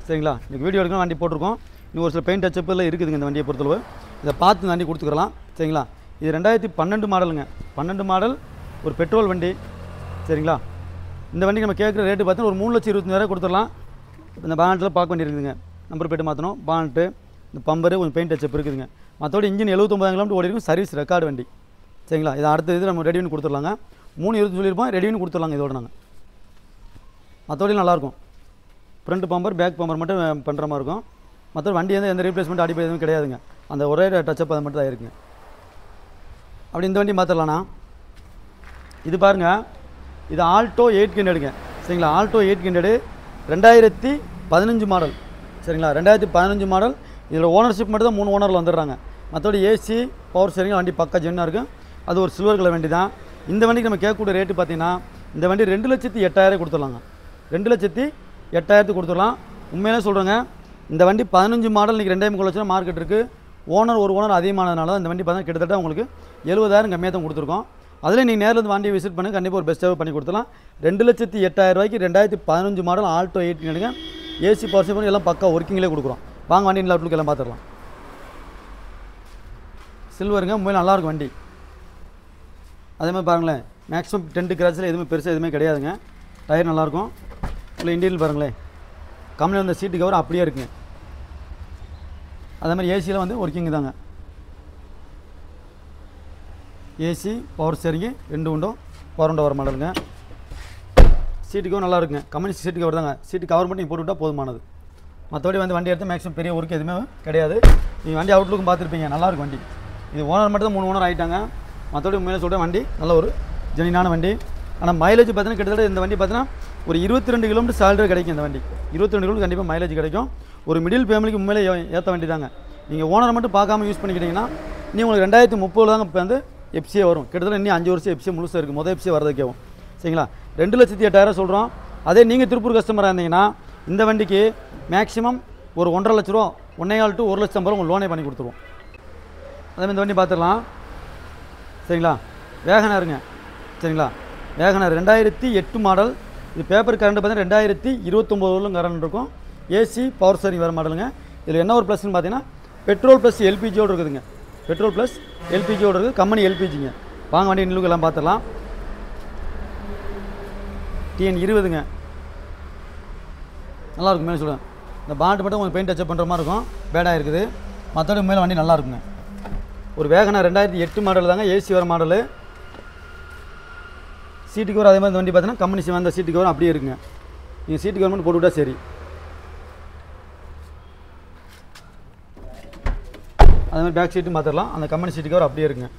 சரிங்களா. இன்றைக்கி வீடியோ எடுக்கணும் வண்டி போட்டிருக்கோம். இன்னும் ஒரு சில பெயிண்ட் டச்சப்பில் இருக்குதுங்க இந்த வண்டியை பொறுத்தளவு. இதை பார்த்து இந்த வண்டி கொடுத்துக்கலாம். சரிங்களா. இது 2012 மாடலுங்க. 12 மாடல் ஒரு பெட்ரோல் வண்டி. சரிங்களா. இந்த வண்டிக்கு நம்ம கேட்குற ரேட்டு பார்த்தீங்கன்னா ஒரு 3,25,000 கொடுத்துடலாம். இந்த பானட்டில் பார்க்க வேண்டியிருக்குதுங்க. நம்பர் போய்ட்டு மாற்றணும். பானட்டு, இந்த பம்பரு, கொஞ்சம் பெயிண்ட் டச்சப் இருக்குதுங்க. மற்றபடி இன்ஜின் 79,000 கிலோமீட்டர் ஓடி இருக்கும். சர்வீஸ் ரெக்கார்டு வண்டி. சரிங்களா. இதை அடுத்த இது நம்ம ரெடியூன்னு கொடுத்துடலாங்க. 3,20 சொல்லியிருப்போம், ரெடியூன்னு கொடுத்துடலாங்க இதோட நாங்கள். மற்றபடி நல்லாயிருக்கும். ஃப்ரண்ட் பம்பர், பேக் பம்பர் மட்டும் பண்ணுற மாதிரி இருக்கும். மற்ற வண்டி வந்து எந்த ரீப்ளேஸ்மெண்ட் அடிப்படை எதுவும் கிடையாதுங்க. அந்த ஒரே டச்சப் அது மட்டும் தான் இருக்குங்க. அப்படி இந்த வண்டி மாற்றலாம்ண்ணா. இது பாருங்கள், இது ஆல்டோ 800ங்க. சரிங்களா. Alto 800 2015 model. சரிங்களா. 2015 மாடல். இதில் ஓனர்ஷிப் மட்டும் தான் 3 ஓனரில் வந்துடுறாங்க. மற்றபடி ஏசி, பவர் ஸ்டேரிங் வண்டி பக்கா ஜென்னாக இருக்கும். அது ஒரு சில்வர் கலர் வண்டி தான். இந்த வண்டிக்கு நம்ம கேட்கக்கூடிய ரேட்டு பார்த்தீங்கன்னா இந்த வண்டி 2,08,000 கொடுத்துடலாங்க. 2,08,000 கொடுத்துடலாம். உண்மையிலே சொல்கிறேங்க, இந்த வண்டி 15 மாடல் இன்றைக்கி 2,3 லட்சம் மார்க்கெட் இருக்குது. ஒரு ஓனர் அதிகமானதுனால தான் இந்த வண்டி பார்த்தீங்கன்னா கிட்டத்தட்ட உங்களுக்கு 70,000 கம்மியாக தான் கொடுத்துருக்கோம். அதில் நீங்கள் நேரில் வந்து வண்டியை விசிட் பண்ணி கண்டிப்பாக ஒரு பெஸ்ட்டாக பண்ணி கொடுத்துலாம். 2,08,000 2015 model Alto 800 AC, power steering எல்லாம் பக்கா ஒர்க்கிங்லேயே கொடுக்குறோம். வாங்க வண்டி அவுட்லுக்கு எல்லாம் பார்த்துடலாம். சில்வருங்க. உண்மையிலே நல்லாயிருக்கும் வண்டி. அதே மாதிரி பாருங்களேன், மேக்ஸிமம் டென்ட் கிராச்சில் எதுவுமே பெருசாக எதுவுமே கிடையாதுங்க. டயர் நல்லாயிருக்கும். உள்ள இன்டீரியல் பாருங்களேன். கம்மியில் வந்த சீட்டு கவர் அப்படியே இருக்குங்க. அதே மாதிரி ஏசியில் வந்து ஒர்க்கிங் தாங்க. ஏசி, பவர் ஸ்டேரிங்கு 2 உண்டோ பவர் உண்டோ வர மாடலுங்க. சீட்டு கவர் நல்லா இருக்குங்க. கம்பெனி சீட்டு கவர் தாங்க. சீட்டு கவர் மட்டும் நீங்கள் போட்டுவிட்டால் போதுமானது. மற்றபடி வந்து வண்டி எடுத்து மேக்ஸிமம் பெரிய ஒர்க்கு எதுவுமே கிடையாது. நீங்கள் வண்டி அவுட்லுக்கும் பார்த்துருப்பீங்க. நல்லாயிருக்கும் வண்டி. இது ஓனர் மட்டும் தான் 3 ஓனர் ஆகிட்டாங்க. மற்றபடி உண்மையிலே சொல்கிற வண்டி நல்ல ஒரு ஜெனினான வண்டி. ஆனால் மைலேஜ் பார்த்தீங்கன்னா கிட்டத்தட்ட இந்த வண்டி பார்த்தீங்கன்னா ஒரு 22 கிலோமீட்டர் சாலரி கிடைக்கும். இந்த வண்டி 22 கிலோமீட்டர் கண்டிப்பாக மைலேஜ் கிடைக்கும். ஒரு மிடில் ஃபேமிலிக்கு உண்மையிலே ஏற்ற வேண்டியதாங்க. நீங்கள் ஓனரை மட்டும் பார்க்காம யூஸ் பண்ணிக்கிட்டீங்கன்னா நீ உங்களுக்கு 2030 தாங்க இப்போ வந்து எஃப்சியே வரும். கிட்டத்தட்ட இன்னும் 5 வருஷம் எஃப்சி முழுசாக இருக்குது, மொதல் எஃப்சி வரதுக்கேவும். சரிங்களா, 2,08,000 சொல்கிறோம். அதே நீங்கள் திருப்பூர் கஸ்டமராக இருந்தீங்கன்னா இந்த வண்டிக்கு மேக்ஸிமம் ஒரு 1,50,000 லட்ச ரூபா, 1,4 to 1,50,000 உங்களுக்கு லோனே பண்ணி கொடுத்துருவோம். அதேமாதிரி இந்த வண்டி பார்த்துடலாம். சரிங்களா, வேகனாருங்க. சரிங்களா, வேகனார் 2008 மாடல். இது பேப்பர் கரண்ட் பார்த்தீங்கன்னா 2029 கரண்ட் இருக்கும். ஏசி பவர் ஸ்டீரிங் வேறு மாடலுங்க. இதில் என்ன ஒரு ப்ளஸ்ன்னு பார்த்தீங்கன்னா பெட்ரோல் ப்ளஸ் எல்பிஜியோடு இருக்குதுங்க. பெட்ரோல் ப்ளஸ் எல்பிஜியோடு இருக்குது, கம்பெனி எல்பிஜிங்க. வாங்க வண்டி இன்னும் எல்லாம் பார்த்துடலாம். TN20ங்க, நல்லாயிருக்கும். மேலே சொல்லுவேன், இந்த பாண்ட் மட்டும் உங்களுக்கு பெயிண்ட் டச்சப் பண்ணுற மாதிரி இருக்கும், பேடாக இருக்குது. மற்றபடி மேலே வண்டி நல்லா இருக்குங்க. ஒரு வேகனார் 2008 மாடல் தாங்க, ஏசி வர மாடலு. சீட்டு கவர் அதே மாதிரி இந்த வண்டி பார்த்தீங்கன்னா கம்பெனி வந்த சீட்டு கவர் அப்படியே இருக்குங்க. நீங்கள் சீட்டு கவர் மட்டும் போட்டுவிட்டா சரி. அதே மாதிரி பேக் சீட்டும் பார்த்துடலாம், அந்த கம்பெனி சீட்டு கவர் அப்படியே இருக்குங்க.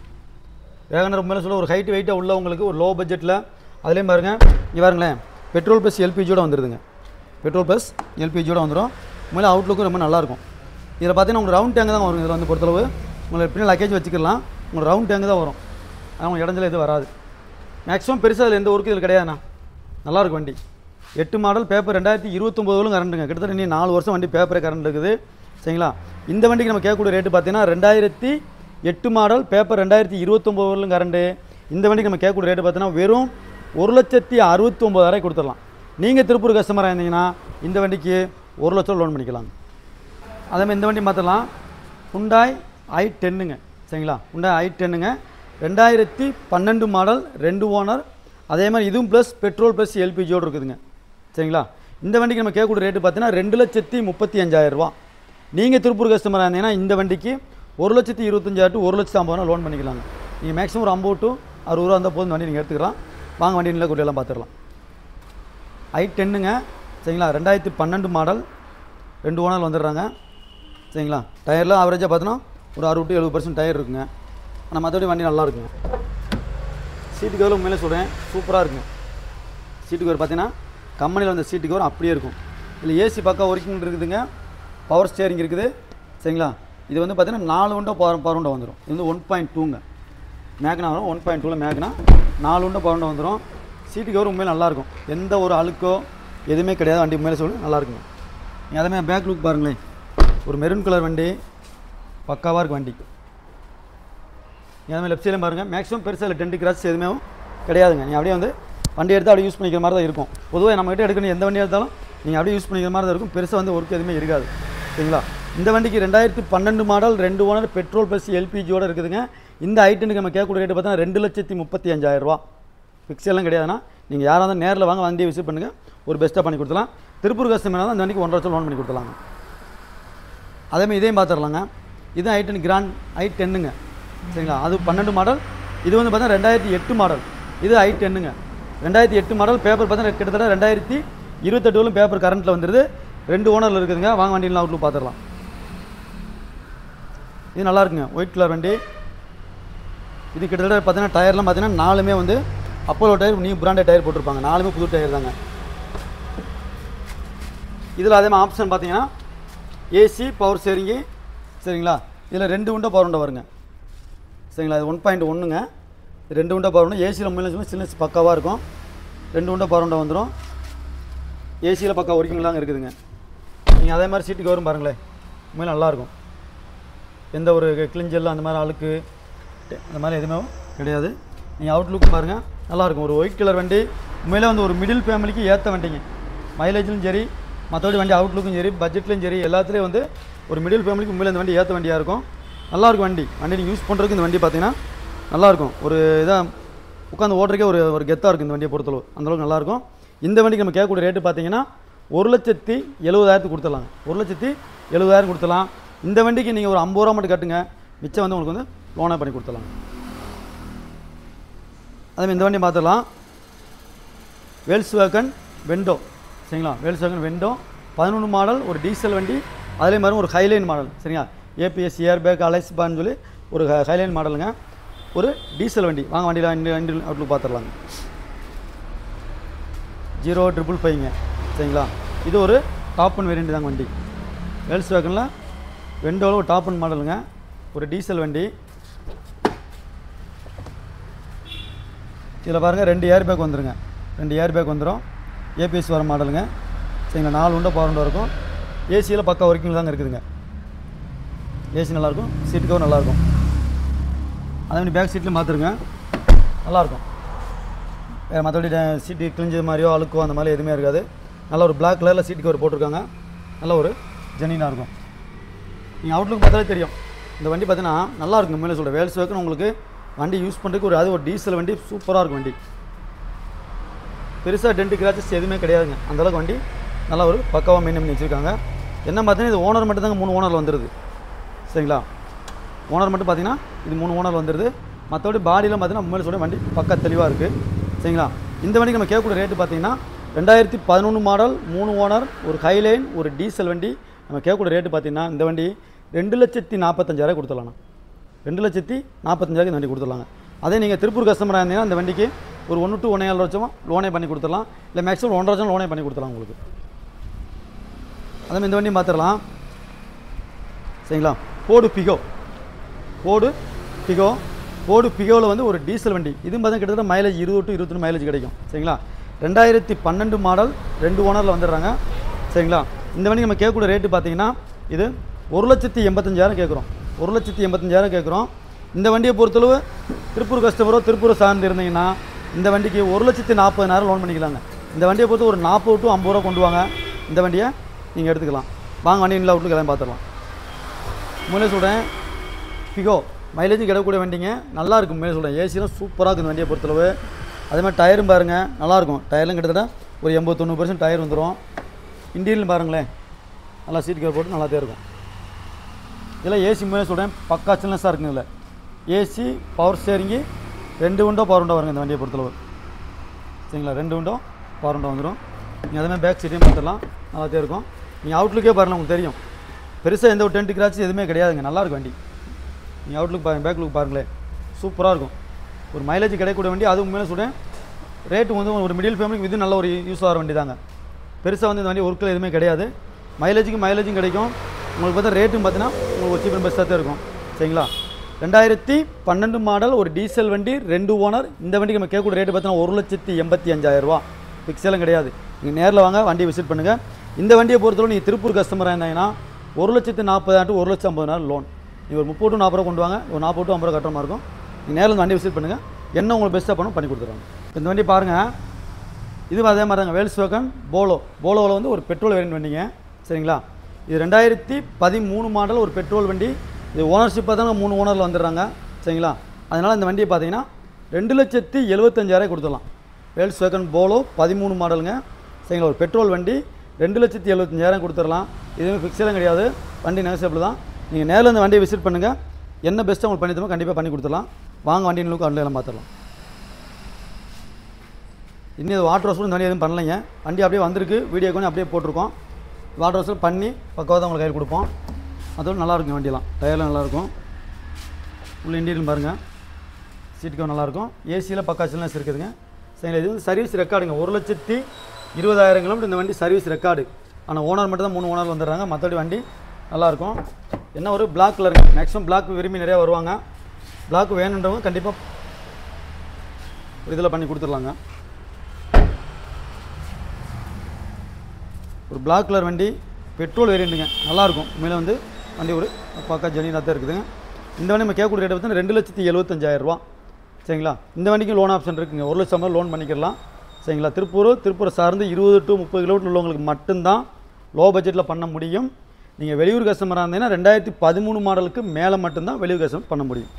வேகனார் மேலே சொல்ல ஒரு ஹைட் வெயிட்டாக உள்ளவங்களுக்கு ஒரு லோ பட்ஜெட்டில் அதுலேயும் பாருங்கள். இங்கே பாருங்களேன், பெட்ரோல் ப்ளஸ் எல்பிஜியோடு வந்துடுதுங்க. பெட்ரோல் ப்ளஸ் எல்பிஜியோடு வந்துடும். மேலே அவுட்லுக்கும் ரொம்ப நல்லாயிருக்கும். இதில் பார்த்தீங்கன்னா உங்களுக்கு ரவுண்ட் டேங்க் தான் வரும். இதில் வந்து பொறுத்தளவு உங்களுக்கு பின்னாடி லக்கேஜ் வச்சுக்கலாம், உங்களுக்கு ரவுண்ட் டேங்க் தான் வரும். ஆனால் உங்களுக்கு இடஞ்சல எதுவும் வராது. மேக்ஸிமம் பெருசாக அதில் எந்த ஒர்க்கு இதில் கிடையாதுண்ணா. நல்லாயிருக்கும் வண்டி. 8 மாடல், பேப்பர் 2029 கரண்ட்டுங்க. கிட்டத்தட்ட இன்னும் 4 வருஷம் வண்டி பேப்பரே கரண்ட் இருக்குது. சரிங்களா, இந்த வண்டிக்கு நம்ம கேட்கக்கூடிய ரேட்டு பார்த்தீங்கன்னா 2008 மாடல், பேப்பர் 2029 கரண்ட்டு. இந்த வண்டிக்கு நம்ம கேட்கக்கூடிய ரேட்டு பார்த்தீங்கன்னா வெறும் 1,69,000 கொடுத்துடலாம். நீங்கள் திருப்பூர் கஸ்டமராக இருந்தீங்கன்னா இந்த வண்டிக்கு 1 லட்சம் லோன் பண்ணிக்கலாம். அதேமாதிரி இந்த வண்டி மாற்றலாம். ஹுண்டாய் i10ங்க. சரிங்களா, ஹுண்டாய் i10ங்க, 2012 மாடல், 2 ஓனர். அதே மாதிரி இதுவும் ப்ளஸ் பெட்ரோல் ப்ளஸ் எல்பிஜியோடு இருக்குதுங்க. சரிங்களா, இந்த வண்டிக்கு நம்ம கேட்கக்கூடிய ரேட்டு பார்த்தீங்கன்னா 2,35,000 நீங்கள் திருப்பூர் கஸ்டமராக இருந்தீங்கன்னா இந்த வண்டிக்கு 1,25,000 to 1,50,000 லோன் பண்ணிக்கலாங்க. நீங்கள் மேக்ஸிமம் ஒரு 50 to 60 ரூபா இருந்தால் போதும் வண்டி நீங்கள் எடுத்துக்கலாம். வாங்க வண்டி நிலை கூட்டியெல்லாம் பார்த்துடலாம். i10ங்க. சரிங்களா, 2012 மாடல், 2 ஓனர் வந்துடுறாங்க. சரிங்களா, டயர்லாம் ஆவரேஜாக பார்த்தோன்னா ஒரு 60 to 70% டயர் இருக்குங்க. ஆனால் மற்றபடி வண்டி நல்லா இருக்குங்க. சீட்டு கவர் உண்மையிலே சொல்கிறேன், சூப்பராக இருக்குங்க. சீட்டு கவர் பார்த்தீங்கன்னா கம்பெனியில் வந்த சீட்டு கவர் அப்படியே இருக்கும். இல்லை ஏசி பக்கா ஒர்க்கிங் இருக்குதுங்க, பவர் ஸ்டேரிங் இருக்குது. சரிங்களா, இது வந்து பார்த்தீங்கன்னா 4 விண்டோ பவர் விண்டோ வந்துடும். இது வந்து 1.2ங்க மேக்னா வரும். 1.2ல மேக்னா 4 விண்டோ பவர் விண்டோ வந்துடும். சீட்டு கவர் உண்மையிலே நல்லாயிருக்கும், எந்த ஒரு அழுக்கோ எதுவுமே கிடையாது. வண்டி உண்மையிலே சொல்லி நல்லாயிருக்குங்க. நீங்கள் அதேமாதிரி பேக் லுக் பாருங்களேன், ஒரு மெரூன் கலர் வண்டி, பக்காவாக இருக்குது வண்டி. அதேமாதிரி லெஃப்ட் சைடில் பாருங்கள், மேக்ஸிமம் பெருசாக டென்ட் கிராஸ் எதுவுமே கிடையாதுங்க. நீங்கள் அப்படியே வந்து வண்டி எடுத்து அப்படியே யூஸ் பண்ணிக்கிற மாதிரி தான் இருக்கும். பொதுவாக நம்மகிட்ட எடுக்கணும் எந்த வண்டியாக இருந்தாலும் நீங்கள் அப்படியே யூஸ் பண்ணிக்கிற மாதிரி தான் இருக்கும். பெருசாக வந்து ஒர்க் எதுவுமே இருக்காது. சரிங்களா, இந்த வண்டிக்கு 2012 மாடல், 2 ஓனர், பெட்ரோல் ப்ளஸ் எல்பிஜியோடு இருக்குதுங்க. இந்த i10க்கு நம்ம கேட்கக்கூடிய ரேட்டு பார்த்தா 2,35,000. ஃபிக்ஸ் எல்லாம் கிடையாதுன்னா நீங்கள் யாராக இருந்தாலும் நேரில் வாங்க, வண்டியை விசிட் பண்ணுங்கள், ஒரு பெஸ்ட்டாக பண்ணி கொடுத்துலாம். திருப்பூர் கஸ்டமர் தான் இந்த வண்டிக்கு 1,00,000 லோன் பண்ணி கொடுத்துலாங்க. அதேமாதிரி இதையும் பார்த்துடலாங்க. இதுவும் i10 கிராண்ட் i10ங்க. சரிங்களா, அது 12 மாடல். இது வந்து பார்த்தா 2008 மாடல். இது i10ங்க, 2008 மாடல். பேப்பர் பார்த்தா கிட்டத்தட்ட 2028 பேப்பர் கரண்ட்டில் வந்துடுது. 2 ஓனரில் இருக்குதுங்க. வாங்க வண்டியில் அவுட்லுக் பார்த்துடலாம். இது நல்லா இருக்குங்க, ஒயிட் கலர் வண்டி. இது கிட்டத்தட்ட பார்த்தீங்கன்னா டயர்லாம் பார்த்தீங்கன்னா 4மே வந்து Apollo tyre, new branded tyre போட்டிருப்பாங்க. 4மே புது டயர் தாங்க. இதில் அதே மாதிரி ஆப்ஷன் பார்த்தீங்கன்னா ஏசி பவர் ஸ்டேரிங்கு. சரிங்களா, இதில் 2 விண்டோ பவர் விண்டோ வருங்க. சரிங்களா, இது 1.1ங்க, 2 விண்டோ பவர் விண்டோ. ஏசியில் உண்மையில சில்னஸ் பக்காவாக இருக்கும். 2 விண்டோ பவர் விண்டோ வந்துடும். ஏசியில் பக்கா ஒர்க்கிங்லாம் இருக்குதுங்க. நீங்கள் அதே மாதிரி சீட்டுக்கு வரும் பாருங்களேன், உண்மையில நல்லாயிருக்கும். எந்த ஒரு கிளிஞ்சல் அந்த மாதிரி அழுக்கு அந்த மாதிரி எதுவுமே கிடையாது. நீங்கள் அவுட்லுக் பாருங்கள், நல்லாயிருக்கும். ஒரு ஒயிட் கலர் வண்டி, உண்மையிலே வந்து ஒரு மிடில் ஃபேமிலிக்கு ஏற்ற வண்டிங்க. மைலேஜ்லையும் சரி, மற்றபடி வண்டி அவுட்லுக்கும் சரி, பட்ஜெட்லையும் சரி, எல்லாத்துலேயும் வந்து ஒரு மிடில் ஃபேமிலிக்கு உண்மையிலே இந்த வண்டி ஏற்ற வண்டியாக இருக்கும். நல்லாயிருக்கும் வண்டி. நீங்கள் யூஸ் பண்ணுறதுக்கு இந்த வண்டி பார்த்தீங்கன்னா நல்லாயிருக்கும். ஒரு இதாக உட்காந்து ஓட்டுறக்கே ஒரு கெத்தாக இருக்கும் இந்த வண்டியை பொறுத்தளவு. அந்தளவுக்கு நல்லாயிருக்கும். இந்த வண்டிக்கு நம்ம கேட்கக்கூடிய ரேட்டு பார்த்தீங்கன்னா 1,70,000 கொடுத்துடலாங்க. 1,70,000 கொடுத்துடலாம். இந்த வண்டிக்கு நீங்கள் ஒரு 50 ரூபா மட்டும் கட்டுங்க, மிச்சம் வந்து உங்களுக்கு வந்து லோனாக பண்ணி கொடுத்துடலாம். அதேமாதிரி இந்த வண்டி பார்த்துடலாம். வேல்ஸ்வேகன் வெண்டோ. சரிங்களா, வேல்ஸ்வேகன் வெண்டோ 11 மாடல், ஒரு டீசல் வண்டி. அதிலே மாதிரி ஒரு ஹைலைன் மாடல். சரிங்களா, ஏபிஎஸ் ஏர் பேக் அலைஸ்பான்னு சொல்லி ஒரு ஹைலைன் மாடலுங்க, ஒரு டீசல் வண்டி. வாங்க வண்டியில் வண்டி அவுட்லுக் பார்த்துடலாங்க. 0,555ங்க. சரிங்களா, இது ஒரு டாப் அண்ட் வேரியண்ட் தாங்க வண்டி. வேல்ஸ் வேகனில் வெண்டோவில் ஒரு டாப் அண்ட் மாடலுங்க, ஒரு டீசல் வண்டி. இதில் பாருங்கள் 2 ஏர் பேக் வந்துருங்க, 2 ஏர் பேக் வந்துடும். ஏபிஎஸ் வர மாடலுங்க. சரிங்களா, 4 உண்டோ பவர் உண்டோ இருக்கும். ஏசியில் பக்கா ஒர்க்கிங் தாங்க இருக்குதுங்க. ஏசி நல்லாயிருக்கும், சீட் கவர் நல்லாயிருக்கும். அதே மாதிரி பேக் சீட்லேயும் மாற்றிருங்க, நல்லாயிருக்கும். வேறு மற்றபடி சீட்டு கிழிஞ்சது மாதிரியோ அழுக்கோ அந்த மாதிரி எதுவுமே இருக்காது. நல்ல ஒரு பிளாக் கலரில் சீட் கவர் போட்டிருக்காங்க, நல்ல ஒரு ஜெனினாக இருக்கும். நீங்கள் அவுட்லுக் பார்த்தாலே தெரியும். இந்த வண்டி பார்த்தீங்கன்னா நல்லா இருக்கும். உண்மையிலே சொல்கிறேன், வேல்ஸ் வேகன் உங்களுக்கு வண்டி யூஸ் பண்ணுறதுக்கு ஒரு டீசல் வண்டி சூப்பராக இருக்கும். வண்டி பெருசாக டென்ட் கிராச்சஸ் எதுவுமே கிடையாதுங்க. அந்தளவுக்கு வண்டி நல்லா ஒரு பக்காவாக மெயின்டைன் பண்ணி வச்சுருக்காங்க. என்ன பார்த்தீங்கன்னா இது ஓனர் மட்டும் தாங்க 3 ஓனரில் வந்துடுது. சரிங்களா, ஓனர் மட்டும் பார்த்தீங்கன்னா இது 3 ஓனர் வந்துடுது. மற்றபடி பாடியில் பார்த்தீங்கன்னா உண்மையிலே சொல்கிறேன் வண்டி பக்கா தெளிவாக இருக்குது. சரிங்களா, இந்த வண்டிக்கு நம்ம கேட்கக்கூடிய ரேட்டு பார்த்தீங்கன்னா 2011 மாடல், 3 ஓனர், ஒரு ஹைலைன், ஒரு டீசல் வண்டி. நம்ம கேட்கக்கூடிய ரேட்டு பார்த்தீங்கன்னா இந்த வண்டி 2,45,000 கொடுத்துடலாண்ணா. 2,45,000 இந்த வண்டி கொடுத்துடலாங்க. அதே நீங்கள் திருப்பூர் கஸ்டமராக இருந்தீங்கன்னா இந்த வண்டிக்கு ஒரு 1 to 1.5 லட்சம் லோனே பண்ணி கொடுத்துடலாம். இல்லை மேக்ஸிமம் 1.5 லட்சம் லோனே பண்ணி கொடுத்துடலாம் உங்களுக்கு. அதே இந்த வண்டியும் பார்த்துடலாம். சரிங்களா, ஃபோர்டு பிகோவில் வந்து ஒரு டீசல் வண்டி. இதுவும் பார்த்தா கிட்டத்தட்ட மைலேஜ் 20 to 21 மைலேஜ் கிடைக்கும். சரிங்களா, 2012 மாடல், 2 ஓனரில் வந்துடுறாங்க. சரிங்களா, இந்த வண்டி நம்ம கேட்கக்கூடிய ரேட்டு பார்த்தீங்கன்னா இது 1,85,000 கேட்குறோம். 1,85,000 கேட்குறோம். இந்த வண்டியை பொறுத்தளவு திருப்பூர் கஸ்டமரோ திருப்பூரை சார்ந்து இருந்தீங்கன்னா இந்த வண்டிக்கு 1,40,000 லோன் பண்ணிக்கலாங்க. இந்த வண்டியை பொறுத்து ஒரு 40 to 50 ரூபா கொண்டு வாங்க, இந்த வண்டியை நீங்கள் எடுத்துக்கலாம். வாங்க வண்டி இல்லை அவுட்லுக்கு எல்லாம் பார்த்துடலாம். முன்னே சொல்கிறேன், பிகோ மைலேஜும் கிடக்கூடிய வண்டிங்க, நல்லா இருக்கும். முன்னே சொல்கிறேன், ஏசிலாம் சூப்பராக இருக்குது இந்த வண்டியை பொறுத்தளவு. அதே மாதிரி டயரும் பாருங்கள் நல்லாயிருக்கும். டயர்லாம் கிட்டத்தட்ட ஒரு 80-90% டயர் வந்துடும். இன்டீரியல் பாருங்களேன், நல்லா சீட் கவர் போட்டு நல்லாதே இருக்கும். இதெல்லாம் ஏசி முன்னே சொல்கிறேன் பக்கா சில்னஸாக இருக்குங்க. இதில் AC, power steering, 2 window power window வருங்க இந்த வண்டியை பொறுத்தளவு. சரிங்களா, 2 விண்டோ பவர் விண்டோ வந்துடும். நீங்கள் அதேமாதிரி பேக் சீட்டையும் பார்த்துடலாம், நல்லாதே இருக்கும். நீங்கள் அவுட்லுக்கே பாருங்கள், உங்களுக்கு தெரியும் பெருசாக எந்த ஒரு டென்ட் கிராச்சும் எதுவுமே கிடையாதுங்க. நல்லாயிருக்கும் வண்டி. நீங்கள் அவுட்லுக் பாருங்கள், பேக் லுக் பாருங்களேன், சூப்பராக இருக்கும். ஒரு மைலேஜ் கிடைக்கக்கூடிய வண்டி. அது உண்மையிலே சொல்கிறேன், ரேட்டு வந்து ஒரு மிடில் ஃபேமிலிக்கு இது நல்ல ஒரு யூஸ் ஆகிற வண்டி தாங்க. பெருசாக வந்து இந்த வண்டி ஒர்க்கில் எதுவுமே கிடையாது. மைலேஜும் கிடைக்கும். உங்களுக்கு பார்த்தா ரேட்டும் பார்த்தீங்கன்னா உங்களுக்கு ஒரு சீப் அண்ட் பெஸ்ட்டாக தான் இருக்கும். சரிங்களா, 2012 மாடல், ஒரு டீசல் வண்டி, 2 ஓனர். இந்த வண்டிக்கு நம்ம கேட்கக்கூடிய ரேட்டு பார்த்தீங்கன்னா 1,85,000 ரூபா. ஃபிக்ஸெல்லாம் கிடையாது. நீங்கள் நேரில் வாங்க, வண்டியை விசிட் பண்ணுங்கள். இந்த வண்டியை பொறுத்தவரை நீங்கள் திருப்பூர் கஸ்டமராக இருந்தாங்கன்னா 1,40,000 to 1,50,000 லோன். நீங்கள் ஒரு 30 to 40 ரூபா கொண்டு வாங்க, ஒரு 40 to 50 ரூபா கட்டுற மாதிரி இருக்கும். நீங்கள் நேரில் வந்து வண்டி விசிட் பண்ணுங்கள், என்ன உங்களுக்கு பெஸ்ட்டாக பண்ணி கொடுத்துருவாங்க. இந்த வண்டி பாருங்கள், இது அதே மாதிரி தாங்க, வேல்ஸ் வேகன் போலோவில் வந்து ஒரு பெட்ரோல் வேரியன்ட் வண்டிங்க. சரிங்களா, இது 2013 மாடல், ஒரு பெட்ரோல் வண்டி. இது ஓனர்ஷிப் பார்த்தா 3 ஓனரில் வந்துடுறாங்க. சரிங்களா, அதனால் இந்த வண்டியை பார்த்தீங்கன்னா 2,75,000 கொடுத்துடலாம். வேல்ஸ் வேகன் போலோ 13 மாடலுங்க. சரிங்களா, ஒரு பெட்ரோல் வண்டி, 2,75,000 கொடுத்துடலாம். இதுவுமே ஃபிக்ஸெல்லாம் கிடையாது, வண்டி நெகோசியபிள் தான். நீங்கள் நேரில் இந்த வண்டியை விசிட் பண்ணுங்கள், என்ன பெஸ்ட்டாக உங்களுக்கு பண்ணி தரோமோ கண்டிப்பாக பண்ணி கொடுத்துடலாம். வாங்க வண்டி உங்களுக்கு எல்லாம் பார்த்துடலாம். இன்னும் இது வாட்டர் வாஷ் கூட இந்த வண்டி எதுவும் பண்ணலைங்க. வண்டி அப்படியே வந்திருக்கு, வீடியோ கொஞ்சம் அப்படியே போட்டிருக்கோம். வாட்டர் வாஷ் பண்ணி பக்கவாக தான் உங்களுக்கு கையில் கொடுப்போம். அதோட நல்லாயிருக்கும் வண்டியெல்லாம், டயர்லாம் நல்லாயிருக்கும். உள்ள இன்டீரியல் பாருங்கள், சீட் கவர் நல்லாயிருக்கும். ஏசியில் பக்கா சில்னஸ் இருக்குதுங்க. சரி, இது வந்து சர்வீஸ் ரெக்கார்டுங்க. 1,20,000 கிலோமீட்டர் இந்த வண்டி சர்வீஸ் ரெக்கார்டு. ஆனால் ஓனர் மட்டும் தான் 3 ஓனர் வந்துடுறாங்க. மற்றபடி வண்டி நல்லாயிருக்கும். என்ன ஒரு பிளாக் கலருங்க, மேக்ஸிமம் பிளாக் விரும்பி நிறையா வருவாங்க. பிளாக் வேணுன்றவங்க கண்டிப்பாக இதில் பண்ணி கொடுத்துடலாங்க. ஒரு பிளாக் கலர் வண்டி, பெட்ரோல் வேரியண்ட்டுங்க, நல்லாயிருக்கும். மேலே வந்து வண்டி ஒரு பக்கா ஜெனினாக தான் இருக்குதுங்க. இந்த வண்டி நம்ம கேட்கக்கூடிய ரேட் பார்த்தீங்கன்னா 2,75,000 ரூபா. சரிங்களா, இந்த வண்டிக்கு லோன் ஆப்ஷன் இருக்குங்க. 1 லட்சம் லோன் பண்ணிக்கலாம். சரிங்களா, திருப்பூரை சார்ந்து 20 to 30 கிலோமீட்டர் உள்ளவங்களுக்கு மட்டும்தான் லோ பட்ஜெட்டில் பண்ண முடியும். நீங்கள் வெளியூர் கஸ்டமராக இருந்தீங்கன்னா 2013 மாடலுக்கு மேலே மட்டும்தான் வெளியூர் கஸ்டமர் பண்ண முடியும்.